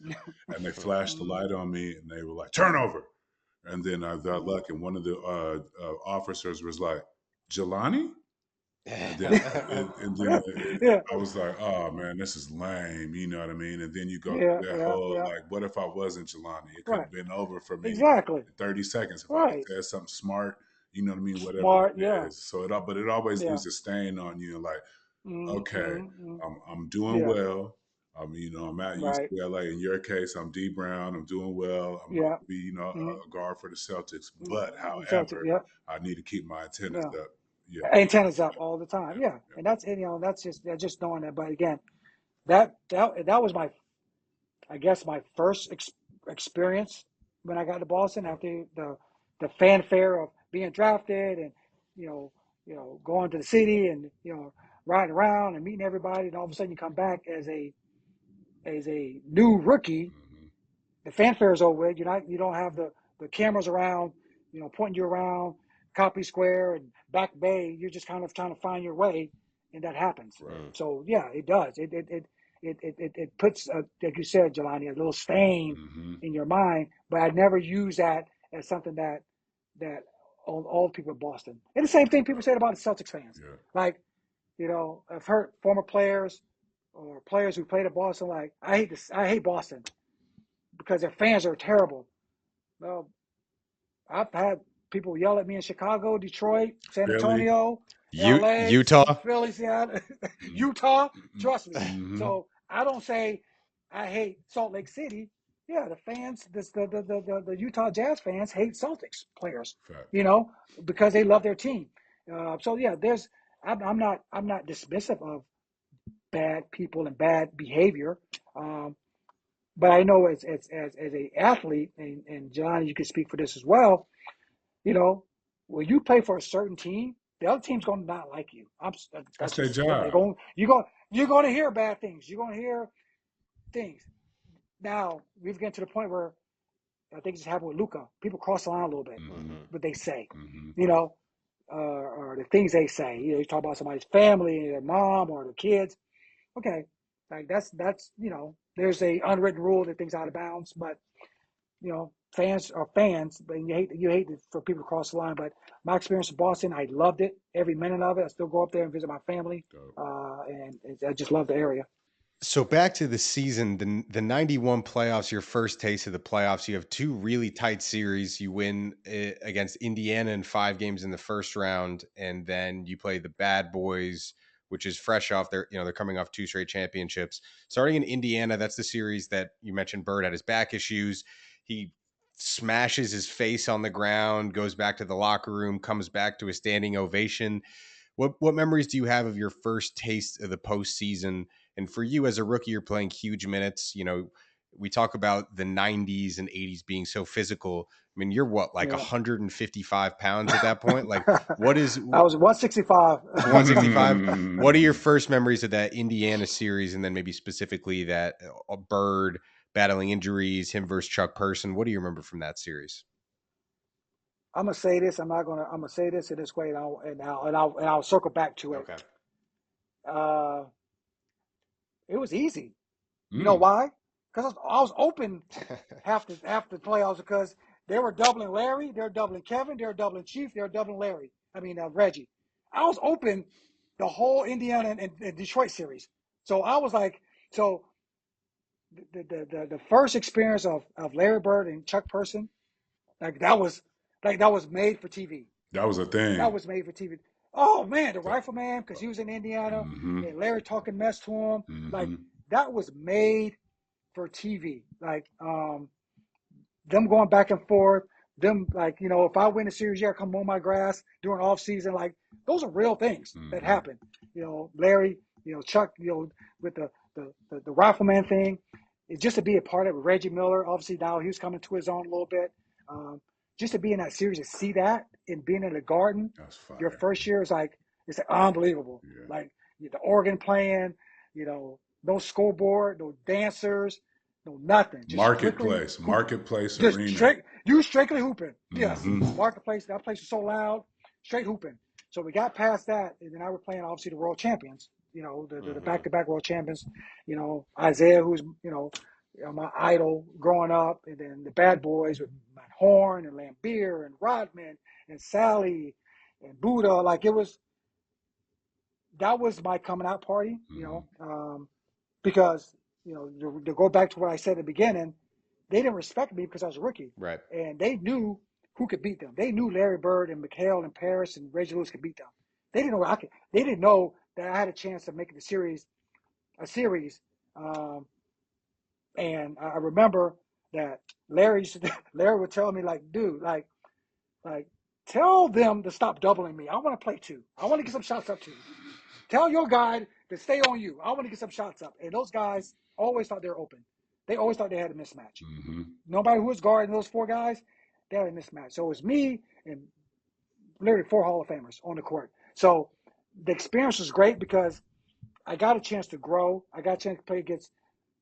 And they flashed the light on me, and they were like, "Turnover." And then I got lucky, and one of the officers was like, "Jelani?" And then I was like, "Oh man, this is lame." You know what I mean? And then you go through that whole like, what if I wasn't Jelani? It could have been over for me in 30 seconds if I said something smart. You know what I mean? Whatever it is. So but it always leaves a stain on you. Like, okay, I'm doing well. I'm at Right. UCLA. In your case, I'm Dee Brown. I'm doing well. I'm going Yeah. to be, a guard for the Celtics. But, Celtic. however, Yeah. I need to keep my antennas Yeah. up. Yeah. Antennas up all the time. Yeah. Yeah. Yeah. And that's just knowing that. But again, that was my, I guess, my first experience when I got to Boston after the fanfare of being drafted and you know going to the city and riding around and meeting everybody, and all of a sudden you come back as a new rookie. Mm-hmm. The fanfare is over with. You don't have the cameras around, pointing you around Copley Square and Back Bay. You're just kind of trying to find your way, and that happens. Right. So yeah, it does. It puts, like you said, Jelani, a little stain in your mind. But I never use that as something that all people in Boston. And the same thing people said about the Celtics fans. Yeah. Like, I've heard former players or players who played at Boston like, I hate Boston because their fans are terrible. Well, I've had people yell at me in Chicago, Detroit, San Philly. Antonio, LA, Utah. Philly, Seattle, Utah. Trust me. Mm-hmm. So I don't say I hate Salt Lake City. Yeah, the fans, the Utah Jazz fans hate Celtics players, Fact. because they love their team. So yeah, I'm not dismissive of bad people and bad behavior. But I know as a athlete, and John, you can speak for this as well. When you play for a certain team, the other team's going to not like you. That's their job. You're going to hear bad things. You're going to hear things. Now we've gotten to the point where I think it's happened with Luka. People cross the line a little bit, what they say, or the things they say. You talk about somebody's family, their mom or their kids. Okay, like that's there's a unwritten rule that things out of bounds, but fans are fans, but you hate for people to cross the line. But my experience in Boston, I loved it, every minute of it. I still go up there and visit my family, and I just love the area. So back to the season, the 91 playoffs, your first taste of the playoffs. You have two really tight series. You win against Indiana in 5 games in the first round, and then you play the Bad Boys, which is fresh off they're coming off 2 straight championships. Starting in Indiana, that's the series that you mentioned Bird had his back issues. He smashes his face on the ground, goes back to the locker room, comes back to a standing ovation. What memories do you have of your first taste of the postseason? And for you as a rookie, you're playing huge minutes. We talk about the 90s and 80s being so physical. I mean, you're what, like 155 pounds at that point? Like, what is... I was 165. 165. What are your first memories of that Indiana series? And then maybe specifically that Bird battling injuries, him versus Chuck Person. What do you remember from that series? I'm gonna say this. I'm gonna say this in this way, and I'll circle back to it. Okay. It was easy. You know why? Because I was open half the playoffs because they were doubling Larry, they were doubling Kevin, they were doubling Chief, they were doubling Larry. Reggie. I was open the whole Indiana and Detroit series. So I was like, the first experience of Larry Bird and Chuck Person, that was made for TV. That was a thing. That was made for TV. Oh man, the Rifleman, because he was in Indiana, and Larry talking mess to him. Like that was made for TV. Like them going back and forth. Them if I win a series, I come mow my grass during off season. Like those are real things that happen. Larry, Chuck, with the Rifleman thing. It's just to be a part of it. Reggie Miller, obviously now he was coming to his own a little bit. Just to be in that series and see that and being in the Garden, your first year is it's unbelievable. Yeah. Like the organ playing, no scoreboard, no dancers, no nothing. Just marketplace just arena. You strictly hooping. Yes, marketplace. That place was so loud, straight hooping. So we got past that, and then I was playing obviously the world champions. The back-to-back world champions. Isaiah, who's my idol growing up, and then the Bad Boys with Matt Horn and Lambeer and Rodman and Sally and Buddha. Like that was my coming out party, because to go back to what I said at the beginning, they didn't respect me because I was a rookie, right? And they knew who could beat them. They knew Larry Bird and McHale and Parrish and Reggie Lewis could beat them. They didn't know They didn't know that I had a chance of making a series And I remember that Larry would tell me, like, dude, like tell them to stop doubling me. I want to play two. I want to get some shots up too. Tell your guy to stay on you. I want to get some shots up. And those guys always thought they were open. They always thought they had a mismatch. Mm-hmm. Nobody who was guarding those four guys, they had a mismatch. So it was me and literally 4 Hall of Famers on the court. So the experience was great because I got a chance to grow. I got a chance to play against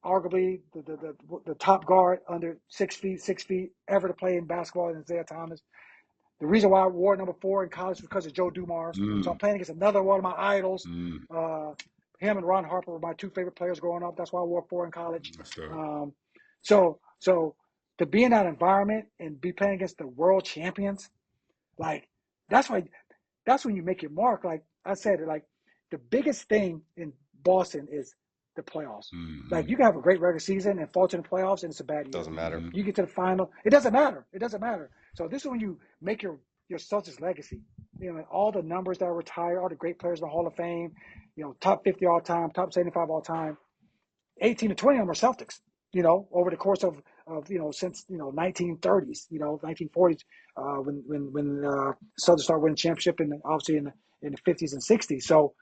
arguably the top guard under 6 feet ever to play in basketball in Isaiah Thomas. The reason why I wore number 4 in college was because of Joe Dumars. So I'm playing against another one of my idols. Him and Ron Harper were my 2 favorite players growing up. That's why I wore 4 in college. So to be in that environment and be playing against the world champions, like that's when you make your mark. Like I said, like the biggest thing in Boston is the playoffs. Like you can have a great regular season and fall to the playoffs and it's a bad year. Doesn't matter. You get to the final, it doesn't matter. It doesn't matter. So this is when you make your Celtics legacy. You know, all the numbers that are retired, all the great players in the Hall of Fame, you know, top 50 all time, top 75 all time. 18 to 20 of them are Celtics, you know, over the course of you know, since, you know, 1930s, you know, 1940s, when Celtics started winning championship, and obviously in the 50s and 60s. So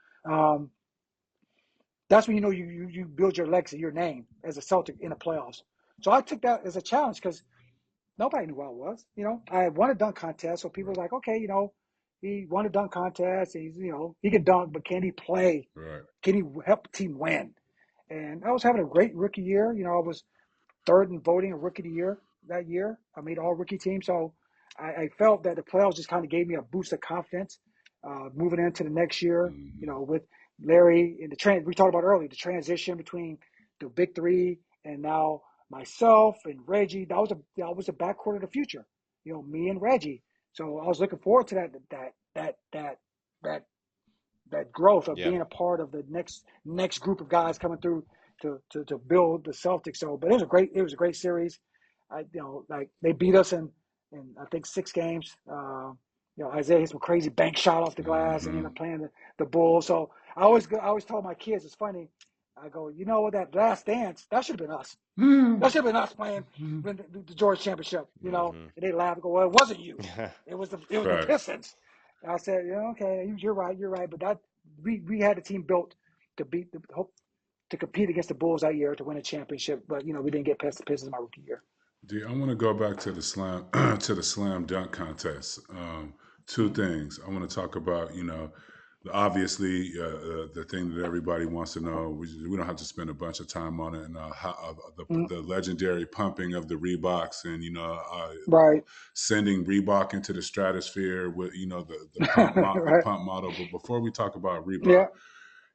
that's when you know you build your legacy, your name as a Celtic in the playoffs. So I took that as a challenge because nobody knew who I was. You know, I had won a dunk contest, so people were like, okay, you know, he won a dunk contest. He's, you know, he can dunk, but can he play? Right. Can he help the team win? And I was having a great rookie year. You know, I was 3rd in voting rookie of the year that year. I made all rookie team. So I felt that the playoffs just kind of gave me a boost of confidence moving into the next year, you know, with Larry and we talked about earlier, the transition between the big 3 and now myself and Reggie. That was a backcourt of the future, you know, me and Reggie. So I was looking forward to that growth of being a part of the next group of guys coming through to build the Celtics. So, but it was a great series. You know, like they beat us in I think 6 games. You know, Isaiah hit some crazy bank shot off the glass and ended up playing the Bulls. So I always tell my kids, it's funny. I go, you know what, that last dance, that should have been us. That should have been us playing the George Championship, you know. And they laugh and go, well, it wasn't you. It was the Pistons. And I said, yeah, okay, you're right. But that we had the team built to compete against the Bulls that year to win a championship. But, you know, we didn't get past the Pistons my rookie year. I want to go back to the slam dunk contest. 2 things I want to talk about. You know, obviously the thing that everybody wants to know. We don't have to spend a bunch of time on it. And the legendary pumping of the Reeboks, and you know, sending Reebok into the stratosphere with, you know, the pump the pump model. But before we talk about Reebok,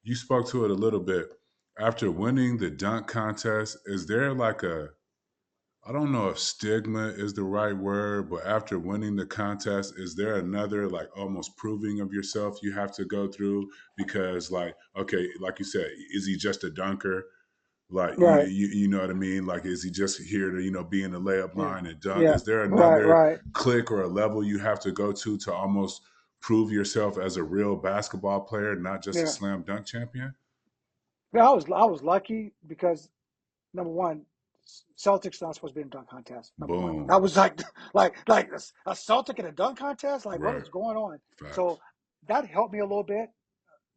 you spoke to it a little bit. After winning the dunk contest, is there like I don't know if stigma is the right word, but after winning the contest, is there another like almost proving of yourself you have to go through? Because like, okay, like you said, is he just a dunker? Like, you know what I mean? Like, is he just here to, you know, be in the layup line and dunk? Is there another click or a level you have to go to almost prove yourself as a real basketball player, not just a slam dunk champion? Yeah, I was lucky because number one, Celtics not supposed to be in a dunk contest. Number one, that was like a Celtic in a dunk contest. Like, what is going on? Facts. So that helped me a little bit.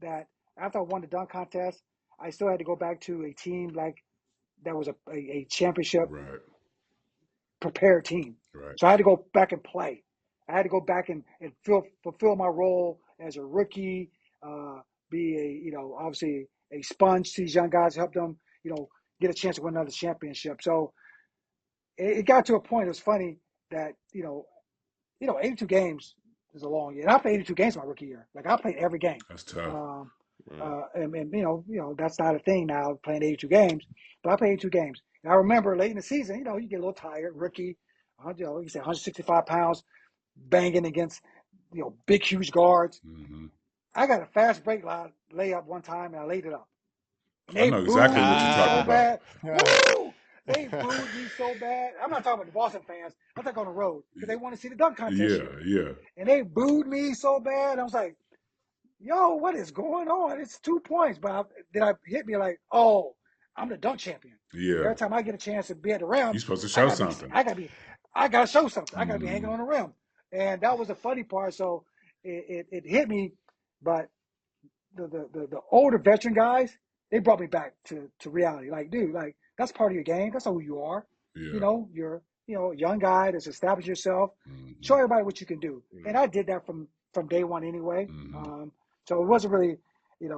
That after I won the dunk contest, I still had to go back to a team like that was a championship prepared team. So I had to go back and play. I had to go back and fulfill my role as a rookie. Be a, you know, obviously a sponge to these young guys, help them, you know, get a chance to win another championship. So it got to a point. It was funny that, you know, 82 games is a long year. And I played 82 games my rookie year. Like I played every game. That's tough. And you know, that's not a thing now, playing 82 games. But I played 82 games. And I remember late in the season, you know, you get a little tired, rookie, you know, you say 165 pounds, banging against, you know, big, huge guards. I got a fast break layup one time, and I laid it up. And I know exactly what you're talking about. Woo! They booed me so bad. I'm not talking about the Boston fans. I'm talking on the road because they want to see the dunk contest. Yeah. And they booed me so bad. I was like, yo, what is going on? It's 2 points. But then I hit me like, oh, I'm the dunk champion. Yeah. Every time I get a chance to be at the rim, you're supposed to show something. I gotta show something. I gotta be hanging on the rim. And that was the funny part. So it hit me, but the older veteran guys, they brought me back to reality. Like, dude, like that's part of your game. That's not who you are. Yeah. You know, you're a young guy that's established yourself. Show everybody what you can do. And I did that from day one anyway. So it wasn't really,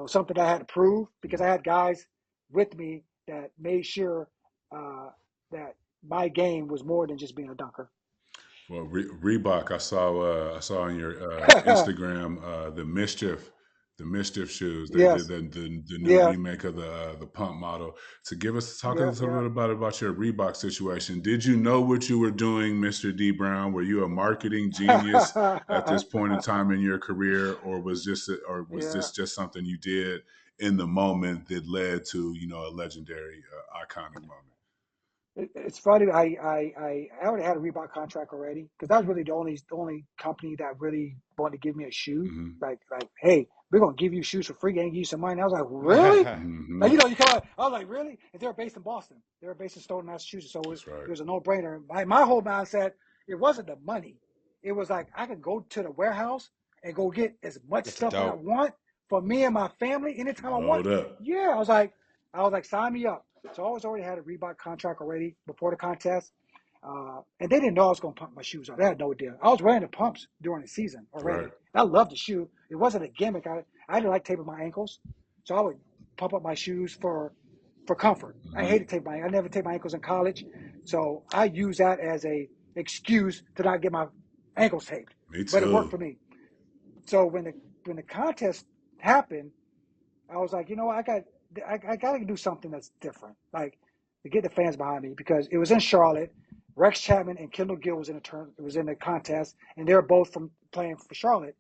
something I had to prove because I had guys with me that made sure that my game was more than just being a dunker. Well, Reebok, I saw on your Instagram the mischief shoes. Yes. The new remake of the pump model. To talk a little bit about your Reebok situation. Did you know what you were doing, Mr. Dee Brown? Were you a marketing genius at this point in time in your career, or was this just something you did in the moment that led to a legendary, iconic moment? It's funny. I already had a Reebok contract already because that was really the only company that really wanted to give me a shoe. Like, hey, we're gonna give you shoes for free and give you some money. And I was like, really? Like, you come out. I was like, really? And they're based in Boston. They were based in Stoughton, Massachusetts. So it was a no-brainer. My whole mindset, it wasn't the money. It was like I could go to the warehouse and go get as much stuff that I want for me and my family anytime I want. Yeah, I was like, sign me up. So I already had a Reebok contract already before the contest. And they didn't know I was going to pump my shoes on. They had no idea. I was wearing the pumps during the season already. Right. I loved the shoe. It wasn't a gimmick. I didn't like taping my ankles. So I would pump up my shoes for comfort. I hated I never taped my ankles in college. So I use that as a excuse to not get my ankles taped. Me too. But it worked for me. So when the contest happened, I was like, I got to do something that's different, like to get the fans behind me because it was in Charlotte. Rex Chapman and Kendall Gill was in the contest, and they were both from playing for Charlotte.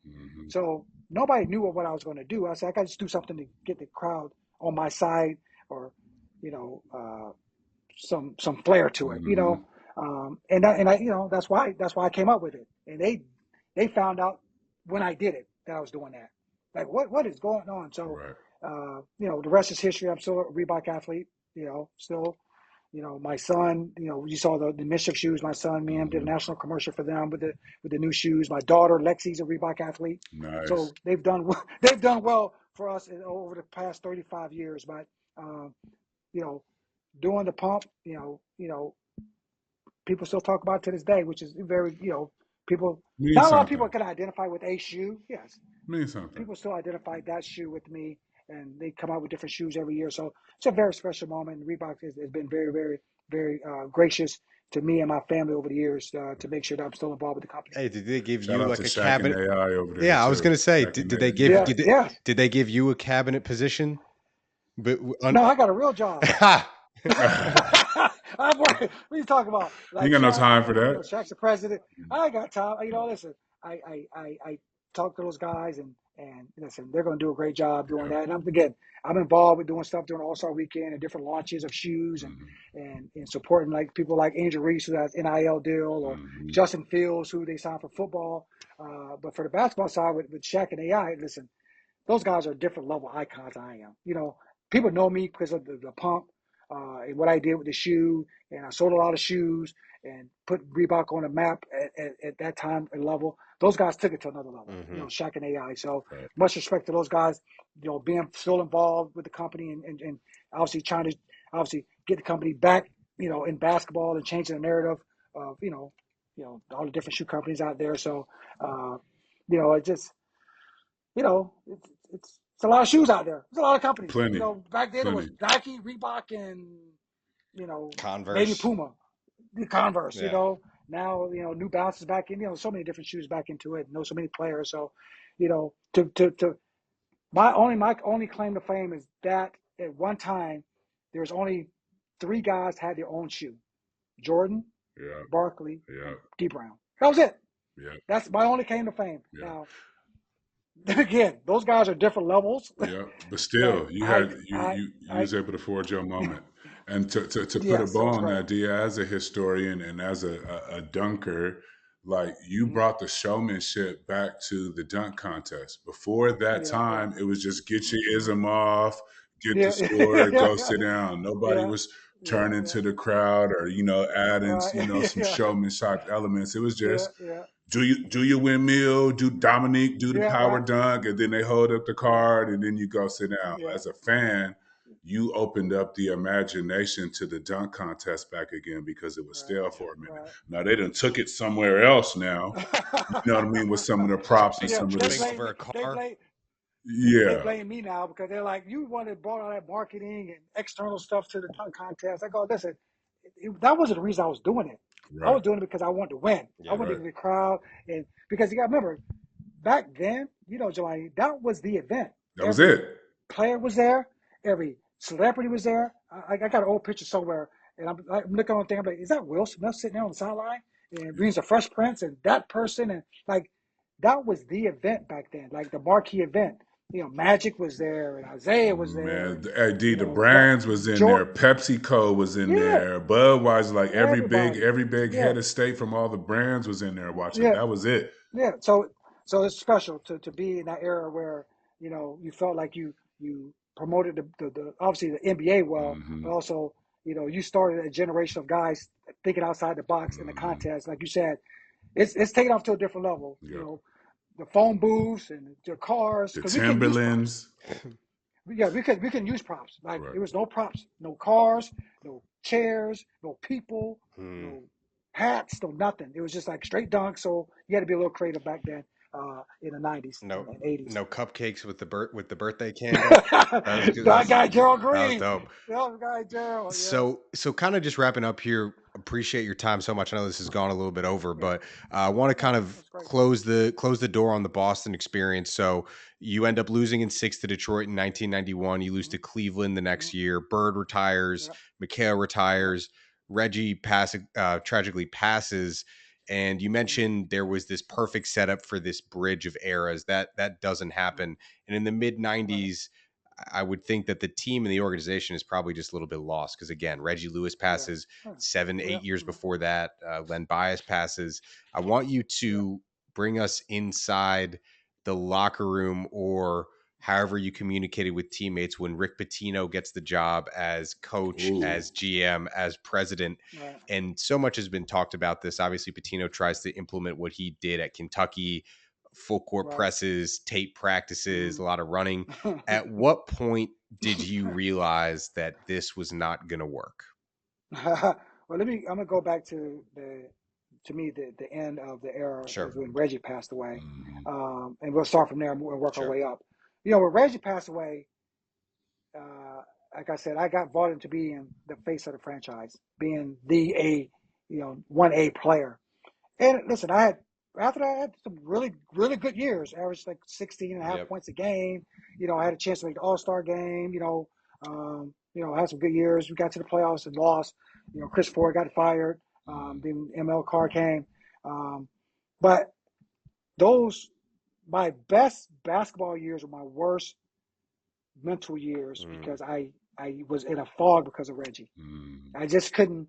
So nobody knew what I was going to do. I said, I got to just do something to get the crowd on my side, or some flair to it, and I that's why I came up with it. And they found out when I did it that I was doing that. Like, what is going on? So. Right. The rest is history. I'm still a Reebok athlete, still, my son, you saw the mischief shoes. My son, me, did a national commercial for them with the new shoes. My daughter, Lexi's a Reebok athlete. Nice. So they've done well for us over the past 35 years. But, doing the pump, people still talk about it to this day, which is very, people, not a lot of people can identify with a shoe. Yes. Means something. People still identify that shoe with me, and they come out with different shoes every year. So it's a very special moment. Reebok has been very, very, very gracious to me and my family over the years to make sure that I'm still involved with the company. Hey, did they give Shout you out like to a Shaq cabinet? And AI over there I was going to say, did they give did they give you a cabinet position? But no, I got a real job. What are you talking about? Like, you got no time for that. Shaq's the president. I got time. Listen, I talk to those guys and listen, they're going to do a great job doing that. And I'm involved with doing stuff during All-Star Weekend and different launches of shoes and supporting like people like Angel Reese, who has NIL deal, or Justin Fields, who they signed for football. But for the basketball side with Shaq and AI, listen, those guys are different level icons than I am. People know me because of the pump and what I did with the shoe, and I sold a lot of shoes and put Reebok on the map at that time and level. Those guys took it to another level, Shaq and AI. So much respect to those guys, being still involved with the company and obviously trying to get the company back, in basketball and changing the narrative of, all the different shoe companies out there. So, it just, it's a lot of shoes out there. There's a lot of companies. Plenty. Back then it was Nike, Reebok, and Converse, maybe Puma, the Converse. Yeah. Now New Balance is back in. So many different shoes back into it. So many players. So, to my only claim to fame is that at one time there's only 3 guys had their own shoe: Jordan, Barkley, Dee Brown. That was it. Yeah. That's my only claim to fame. Yeah. Now, again, those guys are different levels. Yeah, but still, you was able to forge your moment. And to put a bow on that, Dia, as a historian and as a dunker, like you brought the showmanship back to the dunk contest. Before that time, it was just get your ism off, get the score, go sit down. Nobody was turning to the crowd or, adding, some showmanship elements. It was just do your windmill, do Dominique, do the power dunk, and then they hold up the card, and then you go sit down. As a fan, you opened up the imagination to the dunk contest back again because it was stale for a minute. Now they done took it somewhere else now. You know what I mean? With some of the props and some of the they blame me now because they're like, you brought all that marketing and external stuff to the dunk contest. I go, listen, that wasn't the reason I was doing it. Right. I was doing it because I wanted to win. I wanted to get the crowd, and because you got to remember, back then, Jelani, that was the event. That was it. Player was there. Every celebrity was there. I got an old picture somewhere, and I'm looking on the thing. I'm like, is that Will Smith sitting there on the sideline? And reads the Fresh Prince and that person, and that was the event back then, like the marquee event. Magic was there, and Isaiah was there. Man, the brands was in there. PepsiCo was in there. Budweiser, like every big head of state from all the brands was in there watching. That was it. Yeah. So it's special to be in that era where you felt like you promoted the obviously the NBA well, but also you started a generation of guys thinking outside the box in the contest. Like you said, it's taken off to a different level. The phone booths and the cars, the Timberlands. We can use props. There was no props, no cars, no chairs, no people, no hats, no nothing. It was just like straight dunk. So you had to be a little creative back then in the 90s and 80s. No cupcakes with the birthday candle. That guy Gerald Green. That was dope. That guy Gerald. So kind of just wrapping up here. Appreciate your time so much. I know this has gone a little bit over, but I want to kind of close the door on the Boston experience. So you end up losing in 6 to Detroit in 1991. You lose to Cleveland the next year. Bird retires. McHale retires. Reggie tragically passes. And you mentioned there was this perfect setup for this bridge of eras. That doesn't happen. And in the mid 90s, I would think that the team and the organization is probably just a little bit lost because, again, Reggie Lewis passes 7-8 years before that. Len Bias passes. I want you to bring us inside the locker room or however you communicated with teammates when Rick Pitino gets the job as coach, as GM, as president. And so much has been talked about this. Obviously, Pitino tries to implement what he did at Kentucky, full court presses, tape practices, a lot of running. At what point did you realize that this was not going to work? Well, I'm going to go back to the end of the era when Reggie passed away. And we'll start from there and work our way up. When Reggie passed away, like I said, I got voted into being the face of the franchise, being the 1A player. And listen, after that, I had some really, really good years. Averaged like 16 and a half points a game. I had a chance to make the All-Star game. I had some good years. We got to the playoffs and lost. Chris Ford got fired. Then ML Carr came. But my best basketball years were my worst mental years because I was in a fog because of Reggie. I just couldn't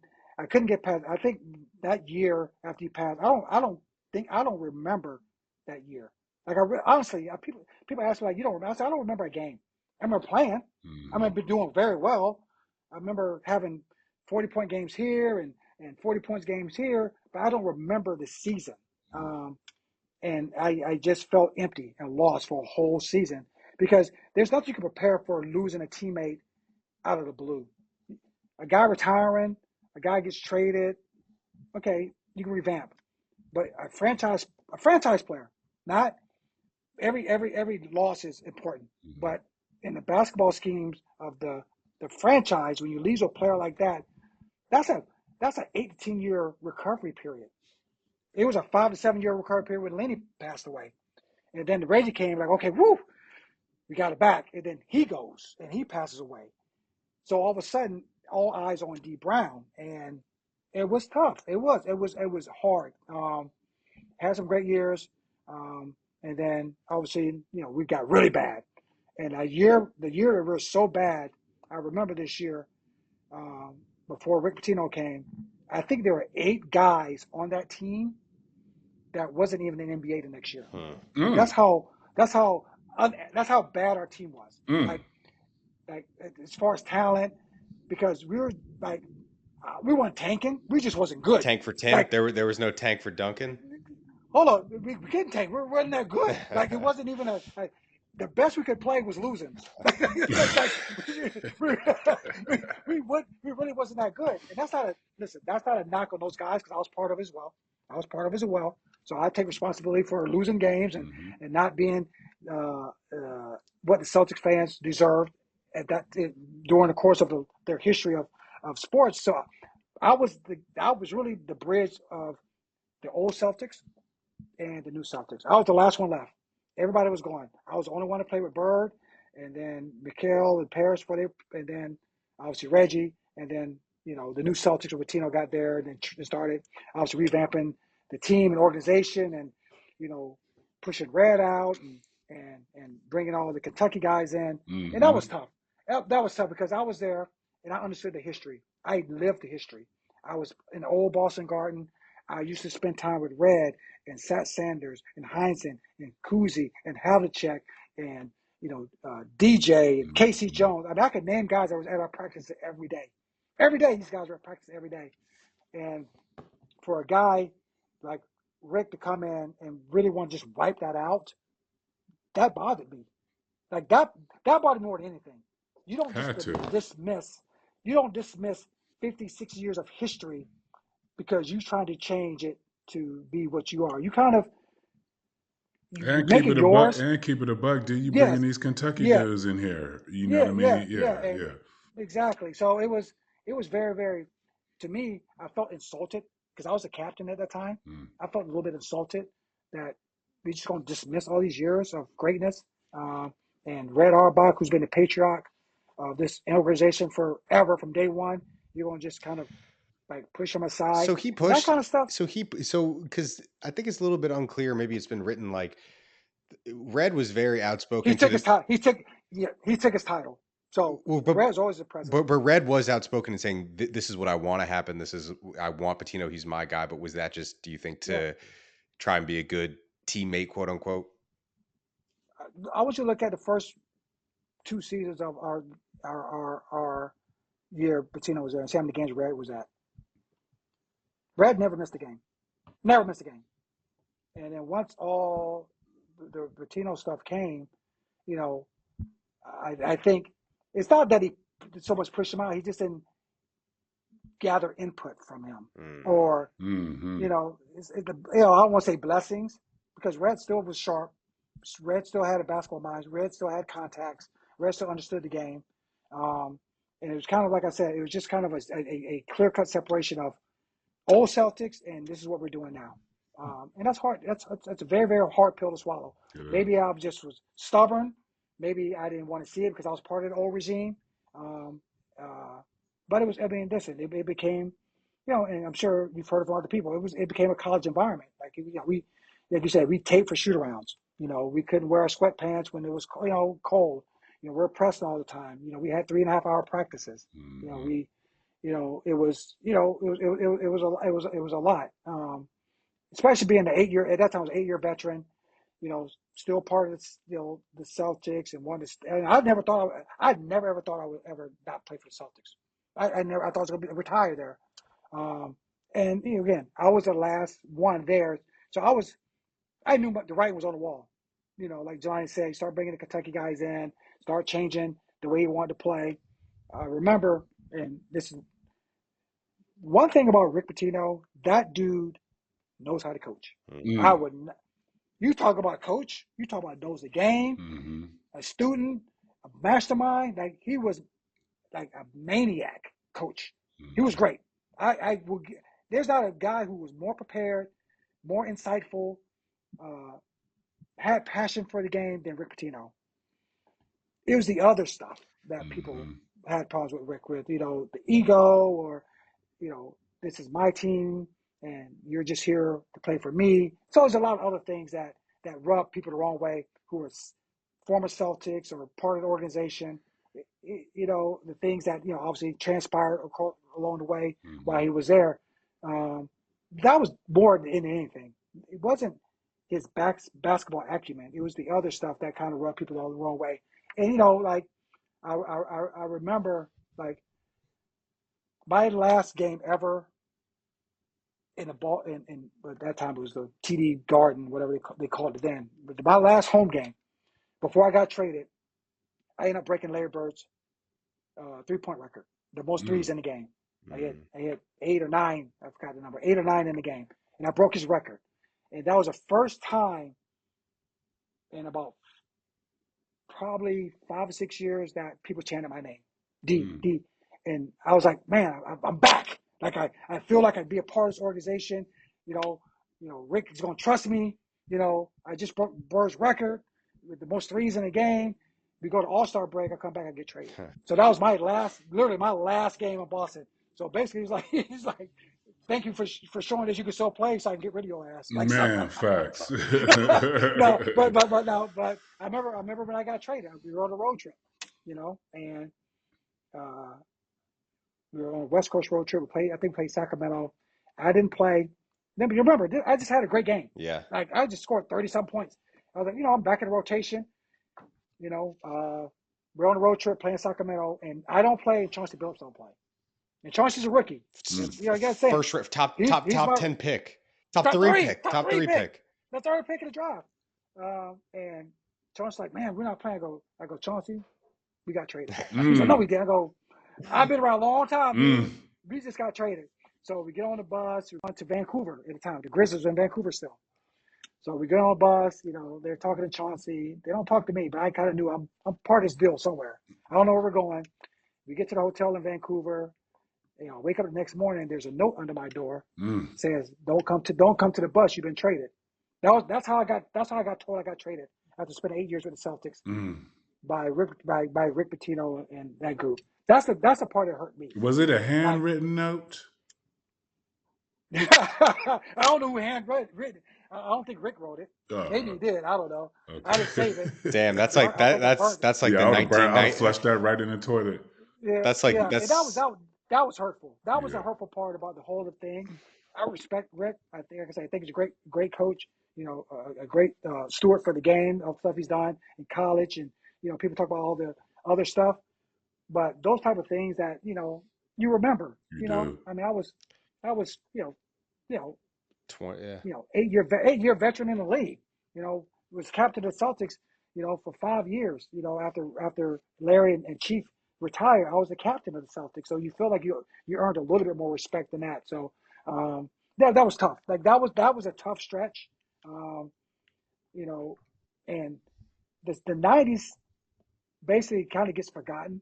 get past. I think that year after he passed, I don't remember that year. Like honestly, people ask me like, you don't remember? I said, I don't remember a game. I remember playing. I remember doing very well. I remember having 40-point games here and 40 points games here, but I don't remember the season. And I just felt empty and lost for a whole season because there's nothing you can prepare for losing a teammate out of the blue. A guy retiring, a guy gets traded. Okay, you can revamp. But a franchise player, not every loss is important. But in the basketball schemes of the franchise, when you lose a player like that, that's an 8 to 10 year recovery period. It was a 5 to 7 year recovery period when Lenny passed away. And then the Reggie came like, okay, woo, we got it back. And then he goes and he passes away. So all of a sudden, all eyes on Dee Brown. And it was tough. It was hard. Had some great years. And then obviously, we got really bad. And the year that we were so bad, I remember this year, before Rick Pitino came, I think there were 8 guys on that team that wasn't even in the NBA the next year. That's how bad our team was. Like like as far as talent, because we were like we weren't tanking. We just wasn't good. Tank for Tim. Like There was no tank for Duncan. hold on, we couldn't tank. We wasn't that good. Like it wasn't even the best we could play was losing. like we really wasn't that good. And that's not a knock on those guys because I was part of it as well. So I take responsibility for losing games and not being what the Celtics fans deserved at that during the course of their history of sports. So I was really the bridge of the old Celtics and the new Celtics. I was the last one left. Everybody was gone. I was the only one to play with Bird, and then McHale and Parrish and then obviously Reggie, and then the new Celtics with Pitino got there and then started obviously revamping the team and organization and pushing Red out and bringing all the Kentucky guys in, and that was tough. That was tough because I was there and I understood the history. I lived the history. I was in the old Boston Garden. I used to spend time with Red and Sat Sanders and Heinzen and Kuzi and Havlicek and DJ and Casey Jones. I mean, I could name guys that was at our practice every day. Every day, these guys were at practice every day. And for a guy like Rick to come in and really want to just wipe that out, that bothered me. Like that bothered me more than anything. You don't dismiss 50, 60 years of history because you're trying to change it to be what you are. You kind of keep it yours. Keep it a buck. Do you bringing these Kentucky dudes in here? You know what I mean? Yeah. Exactly. So it was very, very, to me, I felt insulted because I was a captain at that time. I felt a little bit insulted that we just going to dismiss all these years of greatness. And Red Auerbach, who's been the patriarch of this organization forever from day one, you're going to just kind of like push him aside. So he pushed that kind of stuff. Because I think it's a little bit unclear. Maybe it's been written like Red was very outspoken. He took his title. So Red's always the president. But Red was outspoken in saying this is what I want to happen. I want Pitino. He's my guy. But was that just, do you think, to try and be a good teammate, quote unquote? I want you to look at the first 2 seasons of our year Pitino was there and see how many games Red was at. Red never missed a game. Never missed a game. And then once all the Pitino stuff came, I think it's not that he so much pushed him out. He just didn't gather input from him, or I don't want to say blessings because Red still was sharp. Red still had a basketball mind. Red still had contacts. Red still understood the game, and it was kind of like I said. It was just kind of a clear-cut separation of old Celtics and this is what we're doing now. And that's hard. That's a very, very hard pill to swallow. Yeah. Maybe I just was stubborn. Maybe I didn't want to see it because I was part of the old regime. But it was, listen, it became, and I'm sure you've heard from other people, it became a college environment. Like, like you said, we taped for shoot-arounds. We couldn't wear our sweatpants when it was, cold. We're pressed all the time. We had 3.5-hour practices. It was a lot. Especially being at that time I was an 8-year veteran, still part of the Celtics and I never ever thought I would ever not play for the Celtics. I thought I was going to retire there. And again, I was the last one there. So I knew the writing was on the wall. Like Johnny said, start bringing the Kentucky guys in, start changing the way he wanted to play. Remember, and this is one thing about Rick Pitino, that dude knows how to coach. I would not. You talk about a coach, you talk about knows the game, a student, a mastermind. Like he was like a maniac coach. He was great. There's not a guy who was more prepared, more insightful, had passion for the game than Rick Pitino. It was the other stuff that people had problems with Rick with, the ego or, this is my team and you're just here to play for me. So there's a lot of other things that rub people the wrong way who are former Celtics or part of the organization. The things that, obviously transpired along the way while he was there. That was more than anything. It wasn't his basketball acumen. It was the other stuff that kind of rubbed people the wrong way. And, I remember like my last game ever in the ball in at that time it was the TD Garden, whatever they called it then. But my last home game before I got traded, I ended up breaking Larry Bird's 3-point record, the most threes in the game. I had 8 or 9. I forgot the number. 8 or 9 in the game, and I broke his record. And that was the first time in about probably 5 or 6 years that people chanted my name, D. And I was like, man, I'm back. Like I feel like I'd be a part of this organization. You know, Rick is going to trust me. You know, I just broke Bird's record with the most threes in the game. We go to All-Star break. I come back and get traded. So that was literally my last game in Boston. So basically, he's like, thank you for showing that you can still play, so I can get rid of your ass. Like, man, facts. No, but I remember when I got traded, we were on a road trip, you know, and we were on a West Coast road trip. I think we played Sacramento. I didn't play. Then, but you remember, I just had a great game. Yeah. Like I just scored 30-some points. I was like, I'm back in the rotation. You know, we're on a road trip playing Sacramento, and I don't play, and Chauncey Billups don't play. And Chauncey's a rookie. You know, I gotta say, first top 10 pick, top 3 pick. The third pick of the draft. And Chauncey's like, man, we're not playing. I go, Chauncey, we got traded. He's like, no, we didn't. I go, I've been around a long time, dude. We just got traded. So we get on the bus. We went to Vancouver at the time. The Grizzlies were in Vancouver still. So we get on the bus. You know, they're talking to Chauncey. They don't talk to me, but I kind of knew I'm part of this deal somewhere. I don't know where we're going. We get to the hotel in Vancouver. You know, wake up the next morning. There's a note under my door. Says, "Don't come to the bus. You've been traded." That's how I got told I got traded after spending 8 years with the Celtics by Rick Pitino and that group. That's the part that hurt me. Was it a handwritten note? I don't know who handwritten it. I don't think Rick wrote it. Maybe he did. I don't know. Okay. I didn't save it. Damn, that's like that. That's like the 1990s. I'll flush that right in the toilet. Yeah, that's like that's. And that was hurtful. That was the hurtful part about the whole thing. I respect Rick. I think he's a great coach. You know, a great steward for the game of stuff he's done in college, and you know, people talk about all the other stuff, but those type of things that you remember. You know, I mean, I was 8-year veteran in the league. You know, was captain of the Celtics. You know, for 5 years. You know, after Larry and Chief retired, I was the captain of the Celtics. So you feel like you earned a little bit more respect than that. So that was tough. Like that was a tough stretch. You know, and the 90's basically kind of gets forgotten.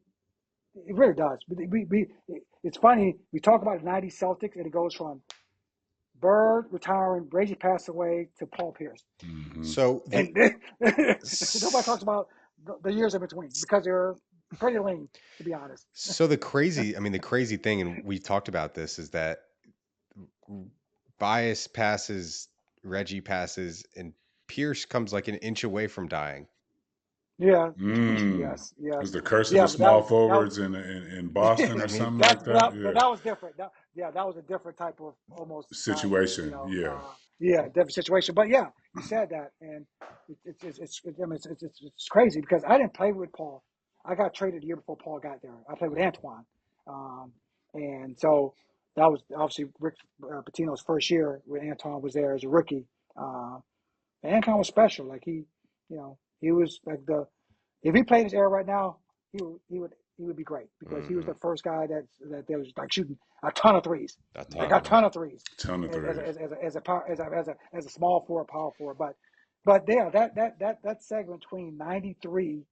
It really does. It's funny. We talk about the 90's Celtics, and it goes from Bird retiring, Reggie passed away, to Paul Pierce. So nobody talks about the years in between because they're pretty lean, to be honest. So the crazy thing, and we talked about this, is that Bias passes, Reggie passes, and Pierce comes like an inch away from dying. Yeah. Yes. Was the curse of the small forwards in Boston or something like that? But that was different. That was a different type of almost situation. Different situation. But yeah, you said that, and it's crazy because I didn't play with Paul. I got traded the year before Paul got there. I played with Antoine, and so that was obviously Rick Pitino's first year when Antoine was there as a rookie. And Antoine was special. Like he was like if he played his era right now, he would be great because he was the first guy that there was like shooting a ton of threes, a ton of threes, as a small forward, power forward. But yeah, that segment between 93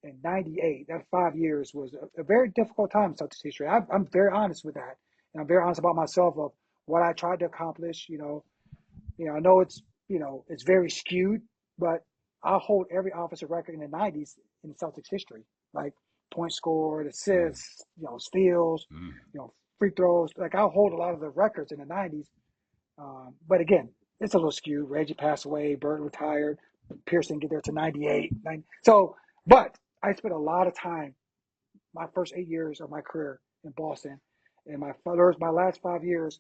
and 98, that 5 years was a very difficult time in Celtics history. I'm very honest with that, and I'm very honest about myself of what I tried to accomplish. I know it's very skewed, but I'll hold every offensive record in the 90's in Celtics history, like points scored, assists, steals, free throws. Like I'll hold a lot of the records in the 90's. But again, it's a little skewed. Reggie passed away, Bird retired, Pierce didn't get there to 98. So, but I spent a lot of time, my first 8 years of my career in Boston, and my last 5 years,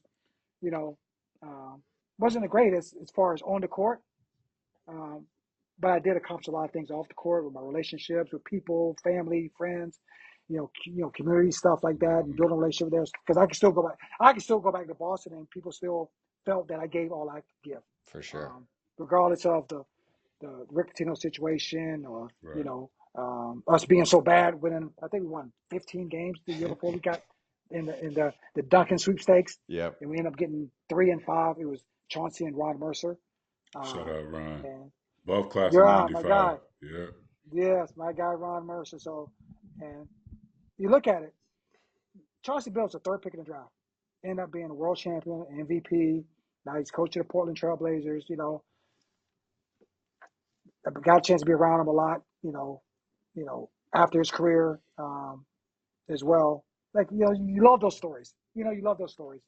wasn't the greatest as far as on the court. but I did accomplish a lot of things off the court with my relationships with people, family, friends, community stuff like that, and building a relationship there. Because I can still go back. I can still go back to Boston, and people still felt that I gave all I could give. For sure. Regardless of the Rick Pitino situation, or Right. us being so bad, winning. I think we won 15 games the year before we got in the Duncan sweepstakes. Yep. And we ended up getting 3 and 5. It was Chauncey and Ron Mercer. Shout out Ron. And both class of '95. My guy. Yeah. Yes, my guy Ron Mercer. So, and you look at it, Chauncey Billups, a third pick in the draft, ended up being a world champion, MVP. Now he's coaching the Portland Trailblazers. I got a chance to be around him a lot. After his career, as well. Like, you love those stories. You love those stories.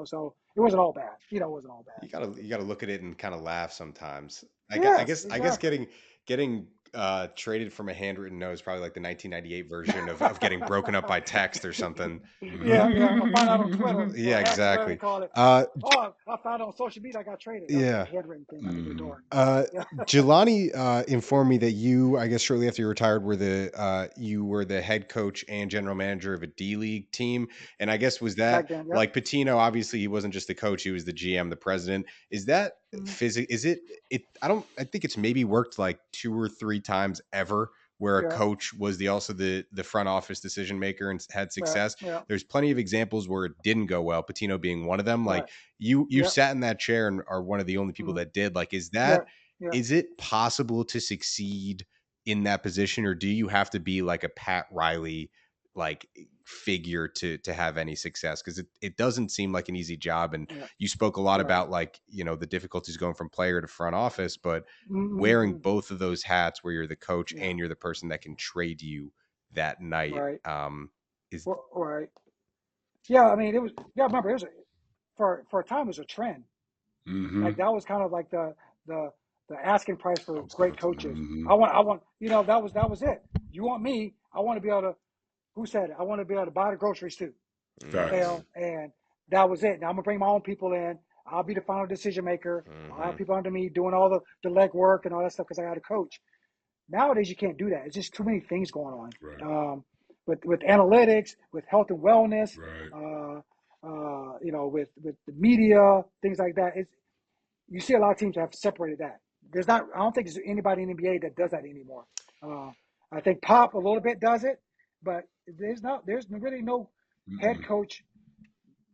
So it wasn't all bad. It wasn't all bad. You gotta look at it and kind of laugh sometimes. Yes, I guess getting traded from a handwritten note is probably like the 1998 version of getting broken up by text or something. Yeah. I find out on Twitter. Yeah, exactly. Call it. I found out on social media I got traded. Yeah. Handwritten thing under the door. Jelani informed me that you, I guess shortly after you retired, you were the head coach and general manager of a D League team. And I guess was that then, yep. like Pitino? Obviously, he wasn't just the coach; he was the GM, the president. Is that Is it? I think it's maybe worked like 2 or 3 times ever where a coach was also the front office decision maker and had success. Yeah. There's plenty of examples where it didn't go well, Pitino being one of them. Like you sat in that chair and are one of the only people that did. Like, is it possible to succeed in that position, or do you have to be like a Pat Riley like figure to have any success? Because it doesn't seem like an easy job. And you spoke a lot about like, the difficulties going from player to front office, but wearing both of those hats where you're the coach and you're the person that can trade you that night. Right. Right. Yeah. I mean, I remember it was for a time, it was a trend. Mm-hmm. Like that was kind of like the asking price for great coaches. I want, that was it. You want me, I want to be able to, who said it? I want to be able to buy the groceries too. And that was it. Now I'm gonna bring my own people in. I'll be the final decision maker. I'll have people under me doing all the legwork and all that stuff because I got a coach. Nowadays you can't do that. It's just too many things going on. Right. With analytics, with health and wellness, with the media, things like that. You see a lot of teams have separated that. I don't think there's anybody in the NBA that does that anymore. I think Pop a little bit does it, but there's really no head coach,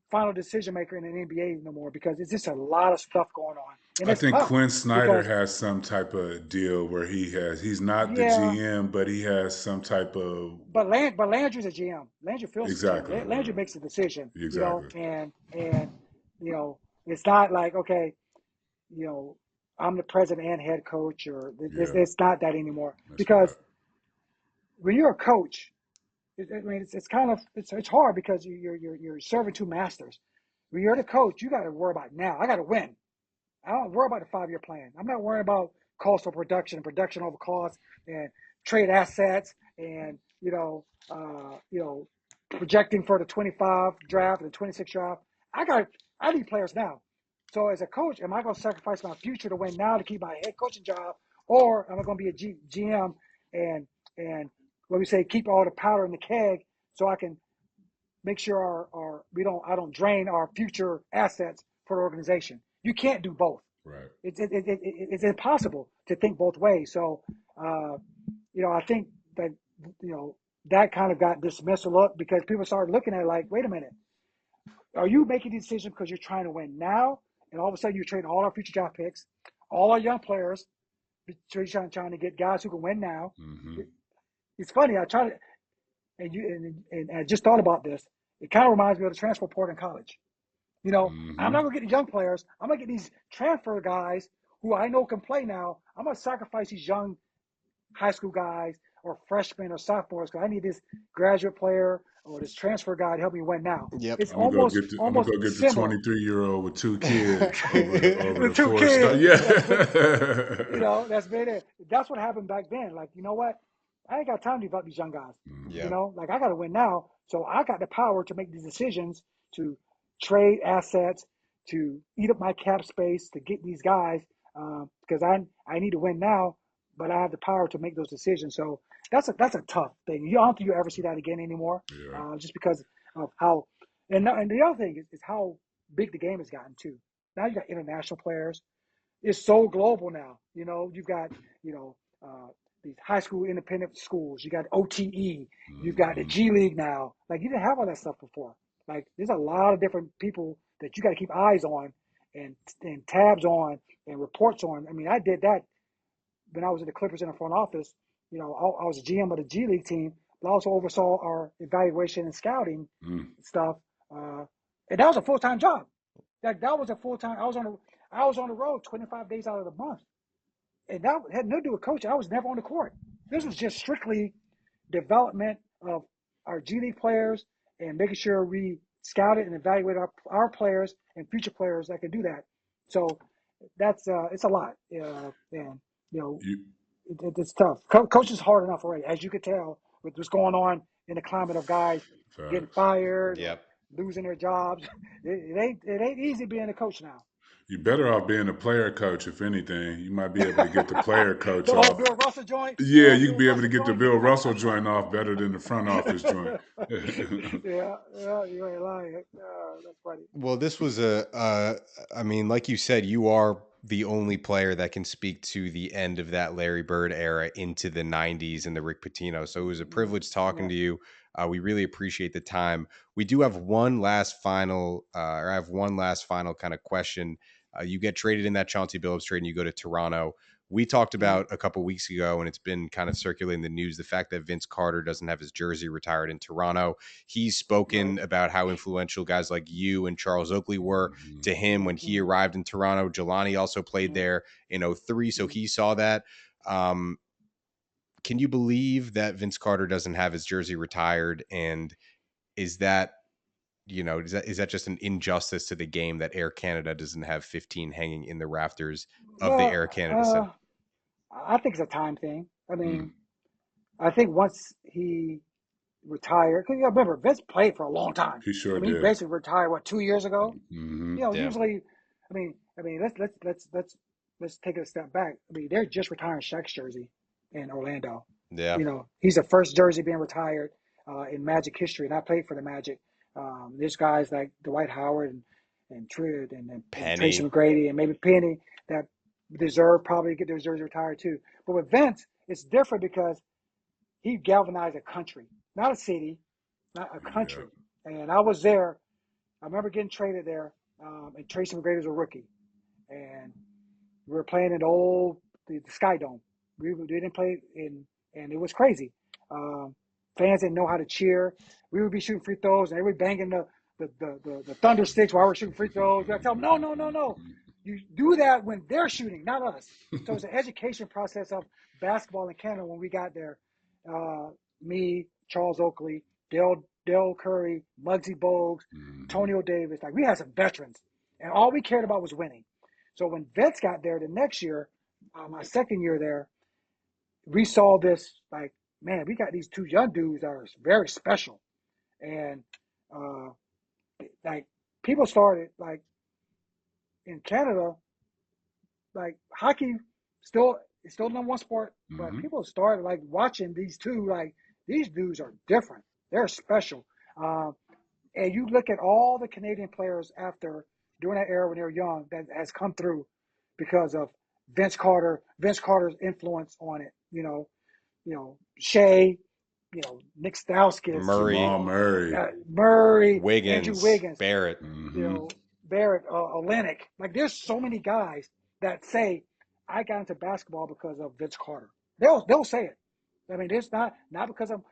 final decision maker in an NBA no more because it's just a lot of stuff going on. And I think Quinn Snyder has some type of deal where he's not the GM, but he has some type of. But Landry's a GM. Landry feels exactly. Landry makes a decision. Exactly. And it's not like I'm the president and head coach, or it's not that anymore. That's because when you're a coach, it's hard because you're serving 2 masters. When you're the coach, you got to worry about now. I got to win. I don't worry about the 5-year plan. I'm not worrying about cost of production over cost, and trade assets, and projecting for the 25 draft and the 26 draft. I need players now. So as a coach, am I going to sacrifice my future to win now to keep my head coaching job, or am I going to be a GM and what we say, keep all the powder in the keg so I can make sure I don't drain our future assets for the organization. You can't do both. Right. It's impossible to think both ways. So, I think that, that kind of got dismissed a lot because people started looking at it like, wait a minute, are you making these decisions because you're trying to win now? And all of a sudden you're trading all our future draft picks, all our young players, trying to get guys who can win now. Mm-hmm. It's funny. I try to, and I just thought about this. It kind of reminds me of the transfer portal in college. I'm not going to get the young players. I'm going to get these transfer guys who I know can play now. I'm going to sacrifice these young high school guys or freshmen or sophomores because I need this graduate player or this transfer guy to help me win now. Yep. It's I'm almost going to go get the 23-year-old with 2 kids over with 2 kids. Yeah. That's been it. That's what happened back then. Like, you know what? I ain't got time to develop these young guys. Yeah. Like I got to win now. So I got the power to make these decisions, to trade assets, to eat up my cap space, to get these guys because I need to win now. but I have the power to make those decisions. So that's a tough thing. I don't think you ever see that again anymore, just because of how. And the other thing is how big the game has gotten too. Now you got international players. It's so global now. You've got these high school independent schools. You got OTE. You've got the G League now. Like, you didn't have all that stuff before. Like, there's a lot of different people that you got to keep eyes on and tabs on and reports on. I mean, I did that when I was at the Clippers in the front office. I was a GM of the G League team, but I also oversaw our evaluation and scouting stuff. And that was a full-time job. That was a full-time. I was on the road 25 days out of the month. And that had nothing to do with coaching. I was never on the court. This was just strictly development of our G League players and making sure we scouted and evaluated our players and future players that could do that. So that's it's a lot. And it's tough. Coaching is hard enough already, as you could tell with what's going on in the climate of guys getting fired, losing their jobs. It ain't easy being a coach now. You're better off being a player coach, if anything. You might be able to get the player coach off. Bill Russell joint? Yeah, you can be able to get the Bill Russell joint off better than the front office joint. Yeah, you ain't lying. That's funny. Well, this was I mean, like you said, you are the only player that can speak to the end of that Larry Bird era into the 90s and the Rick Pitino. So it was a privilege talking to you. We really appreciate the time. We do have one last final kind of question. You get traded in that Chauncey Billups trade and you go to Toronto. We talked about a couple weeks ago, and it's been kind of circulating the news, the fact that Vince Carter doesn't have his jersey retired in Toronto. He's spoken about how influential guys like you and Charles Oakley were to him when he arrived in Toronto. Jelani also played there in 2003, so he saw that. Can you believe that Vince Carter doesn't have his jersey retired? And is that just an injustice to the game that Air Canada doesn't have 15 hanging in the rafters of the Air Canada Center? I think it's a time thing. I mean, I think once he retired, because remember, Vince played for a long time. He sure did. He basically retired 2 years ago. Usually, I mean, let's take it a step back. I mean, they're just retiring Shaq's jersey in Orlando. Yeah, he's the first jersey being retired in Magic history, and I played for the Magic. There's guys like Dwight Howard and Trid and Tracy McGrady and maybe Penny that deserve probably to get their jersey retired too. But with Vince, it's different because he galvanized a country, not a city, not a country. And I was there. I remember getting traded there, and Tracy McGrady was a rookie. And we were playing in the Sky Dome. We didn't play and it was crazy. Fans didn't know how to cheer. We would be shooting free throws, and they were banging the thunder sticks while we're shooting free throws. We had to tell them, no. You do that when they're shooting, not us. So it's an education process of basketball in Canada when we got there. Me, Charles Oakley, Dale Curry, Muggsy Bogues, Antonio Davis. Like, we had some veterans, and all we cared about was winning. So when Vince got there the next year, my second year there, we saw this, like, man, we got these two young dudes that are very special. And, like, people started, like, in Canada, like, hockey it's still number one sport, but people started, like, watching these two, like, these dudes are different. They're special. And you look at all the Canadian players during that era when they were young that has come through because of Vince Carter's influence on it. Shea, Nick Stauskas, Murray, Wiggins, Andrew Wiggins, Barrett, Barrett, Olenek. Like, there's so many guys that say, I got into basketball because of Vince Carter. They'll say it. I mean, it's not because of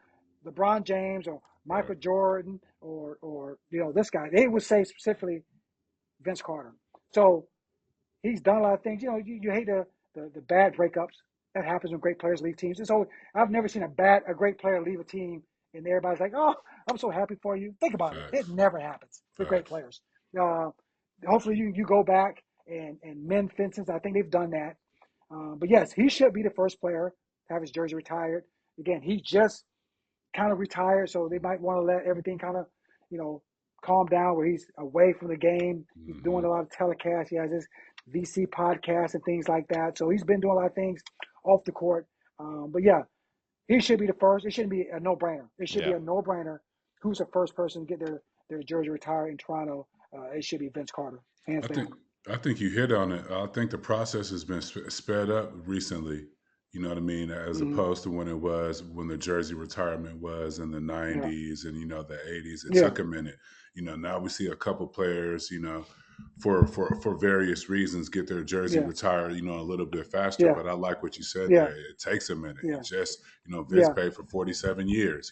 LeBron James or Michael Jordan or this guy. They would say specifically Vince Carter. So he's done a lot of things. You hate the bad breakups. That happens when great players leave teams. And so I've never seen a great player leave a team and everybody's like, oh, I'm so happy for you. Think about it. It never happens with great players. Hopefully you go back and mend fences. I think they've done that. But yes, he should be the first player to have his jersey retired. Again, he just kind of retired, so they might want to let everything kind of, calm down where he's away from the game. He's doing a lot of telecasts. He has his VC podcast and things like that. So he's been doing a lot of things off the court. But yeah, he should be the first. It shouldn't be a no-brainer. It should be a no-brainer. Who's the first person to get their jersey retired in Toronto? It should be Vince Carter, hands down. I think you hit on it. I think the process has been sped up recently. You know what I mean? As opposed to when the jersey retirement was in the 90s and, the 80s. It took a minute. Now we see a couple players, for various reasons get their jersey retired, a little bit faster. But I like what you said there. It takes a minute. It just, Vince paid for 47 years.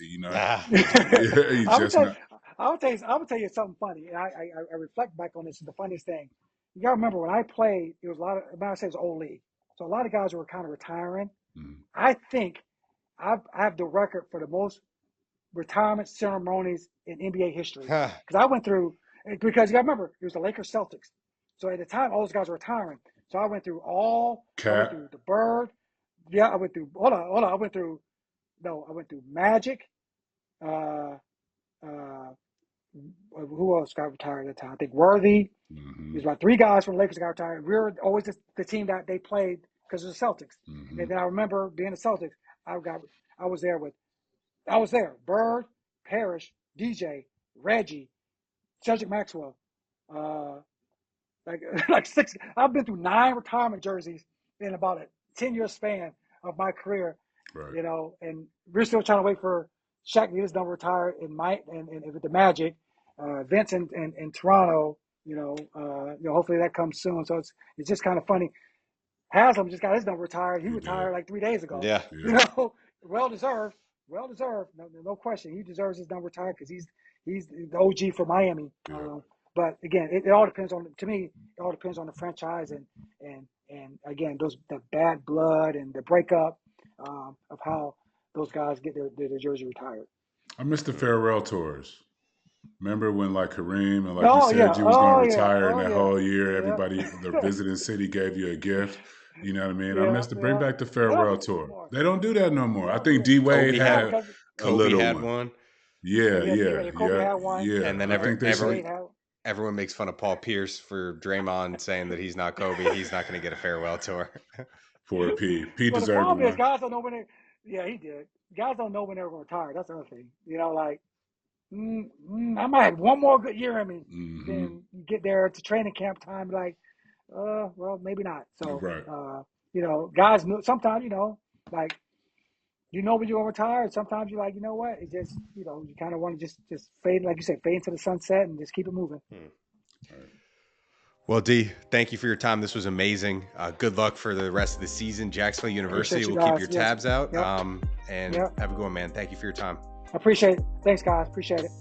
I'll tell you something funny. I reflect back on this. The funniest thing. You gotta remember when I played, it was a lot of, when I say it was old league. So a lot of guys were kind of retiring. I think I have the record for the most retirement ceremonies in NBA history. Because I went through, because you gotta remember, it was the Lakers Celtics. So at the time, all those guys were retiring. So I went through I went through the Bird. Yeah, I went through, hold on. I went through Magic. Who else got retired at the time? I think Worthy. There's about 3 guys from the Lakers got retired. We were always the team that they played because of the Celtics. And then I remember being the Celtics. I was there. Bird, Parrish, DJ, Reggie, Cedric Maxwell. Like 6. I've been through 9 retirement jerseys in about a 10-year span of my career. Right. And we're still trying to wait for Shaq to get his number retired and with the Magic. Vince in Toronto, hopefully that comes soon. So it's just kind of funny. Haslam just got his number retired. He retired like 3 days ago. Yeah. Well deserved. No question. He deserves his number retired because he's the OG for Miami. But again, it all depends on, to me, it all depends on the franchise and again, the bad blood and the breakup of how those guys get their jersey retired. I miss the farewell tours. Remember when Kareem and you said you was going to retire and that whole year, everybody, the visiting city gave you a gift. You know what I mean? I miss to bring back the farewell tour. They don't do that no more. I think D Wade had a little one. Yeah. Kobe had one. Yeah. And then everyone makes fun of Paul Pierce for Draymond saying that he's not Kobe. He's not going to get a farewell tour. Poor P. P deserved the problem one. is guys don't know when they. Yeah, he did. Guys don't know when they're going to retire. That's the other thing. I might have one more good year in me. Then you get there to training camp time, well, maybe not. So, guys, sometimes, when you're going to retire, and sometimes you're like, you know what? It just, you kind of want to just fade, like you said, fade into the sunset and just keep it moving. Well, Dee, thank you for your time. This was amazing. Good luck for the rest of the season. Jacksonville University will keep your tabs out. And have a good one, man. Thank you for your time. I appreciate it. Thanks, guys. Appreciate it.